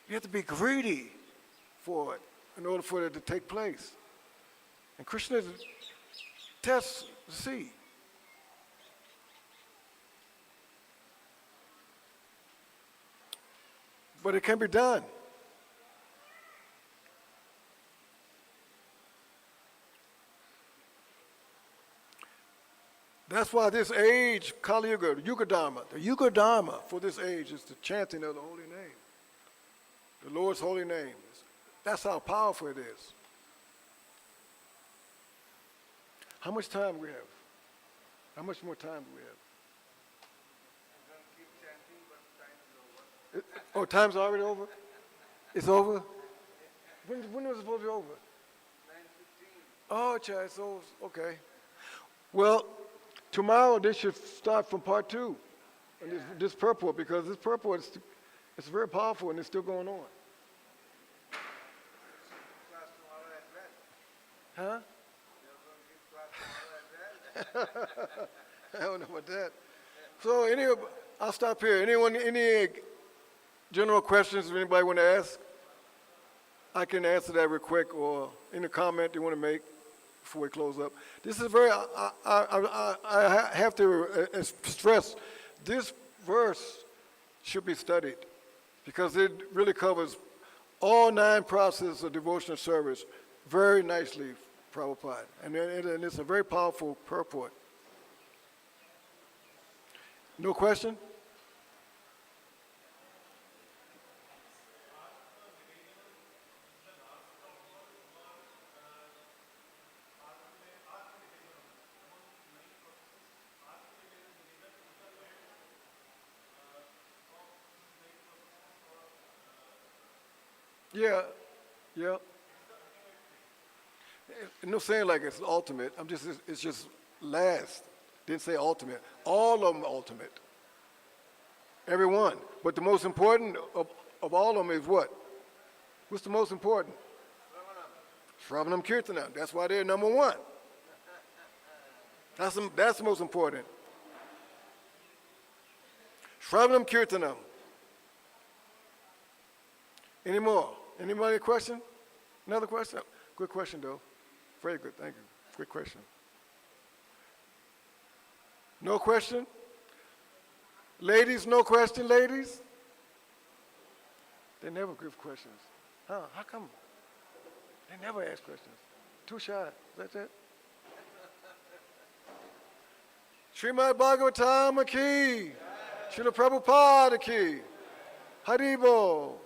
You have to be greedy for it in order for it to take place. And Krishna tests to see. But it can be done. That's why this age, Kali Yuga, Yuga Dharma, the Yuga Dharma for this age is the chanting of the holy name, the Lord's holy name. That's how powerful it is. How much time do we have? How much more time do we have? Oh, time's already over? It's over? When was it supposed to be over? 9:15. Oh, child, so, okay. Well, tomorrow they should start from part 2. And this purport, because this purport is it's very powerful and it's still going on. Huh? I don't know about that. So I'll stop here. Any general questions anybody want to ask? I can answer that real quick, or any comment you want to make before we close up. This is very, I have to stress, this verse should be studied because it really covers all 9 processes of devotional service very nicely, Prabhupada. And it's a very powerful purport. No question? Yeah. No saying like it's ultimate. It's just last. Didn't say ultimate. All of them ultimate. Every one. But the most important of all of them is what? What's the most important? Shravanam Kirtanam. That's why they're number 1. That's the most important. Shravanam Kirtanam. Any more? Anybody question? Another question? Good question, though. Very good, thank you. Good question. No question? Ladies, no question, ladies? They never give questions. Huh? How come? They never ask questions. Too shy. That's it. Srimad Bhagavatam ki. Srila Prabhupada ki. Haribo.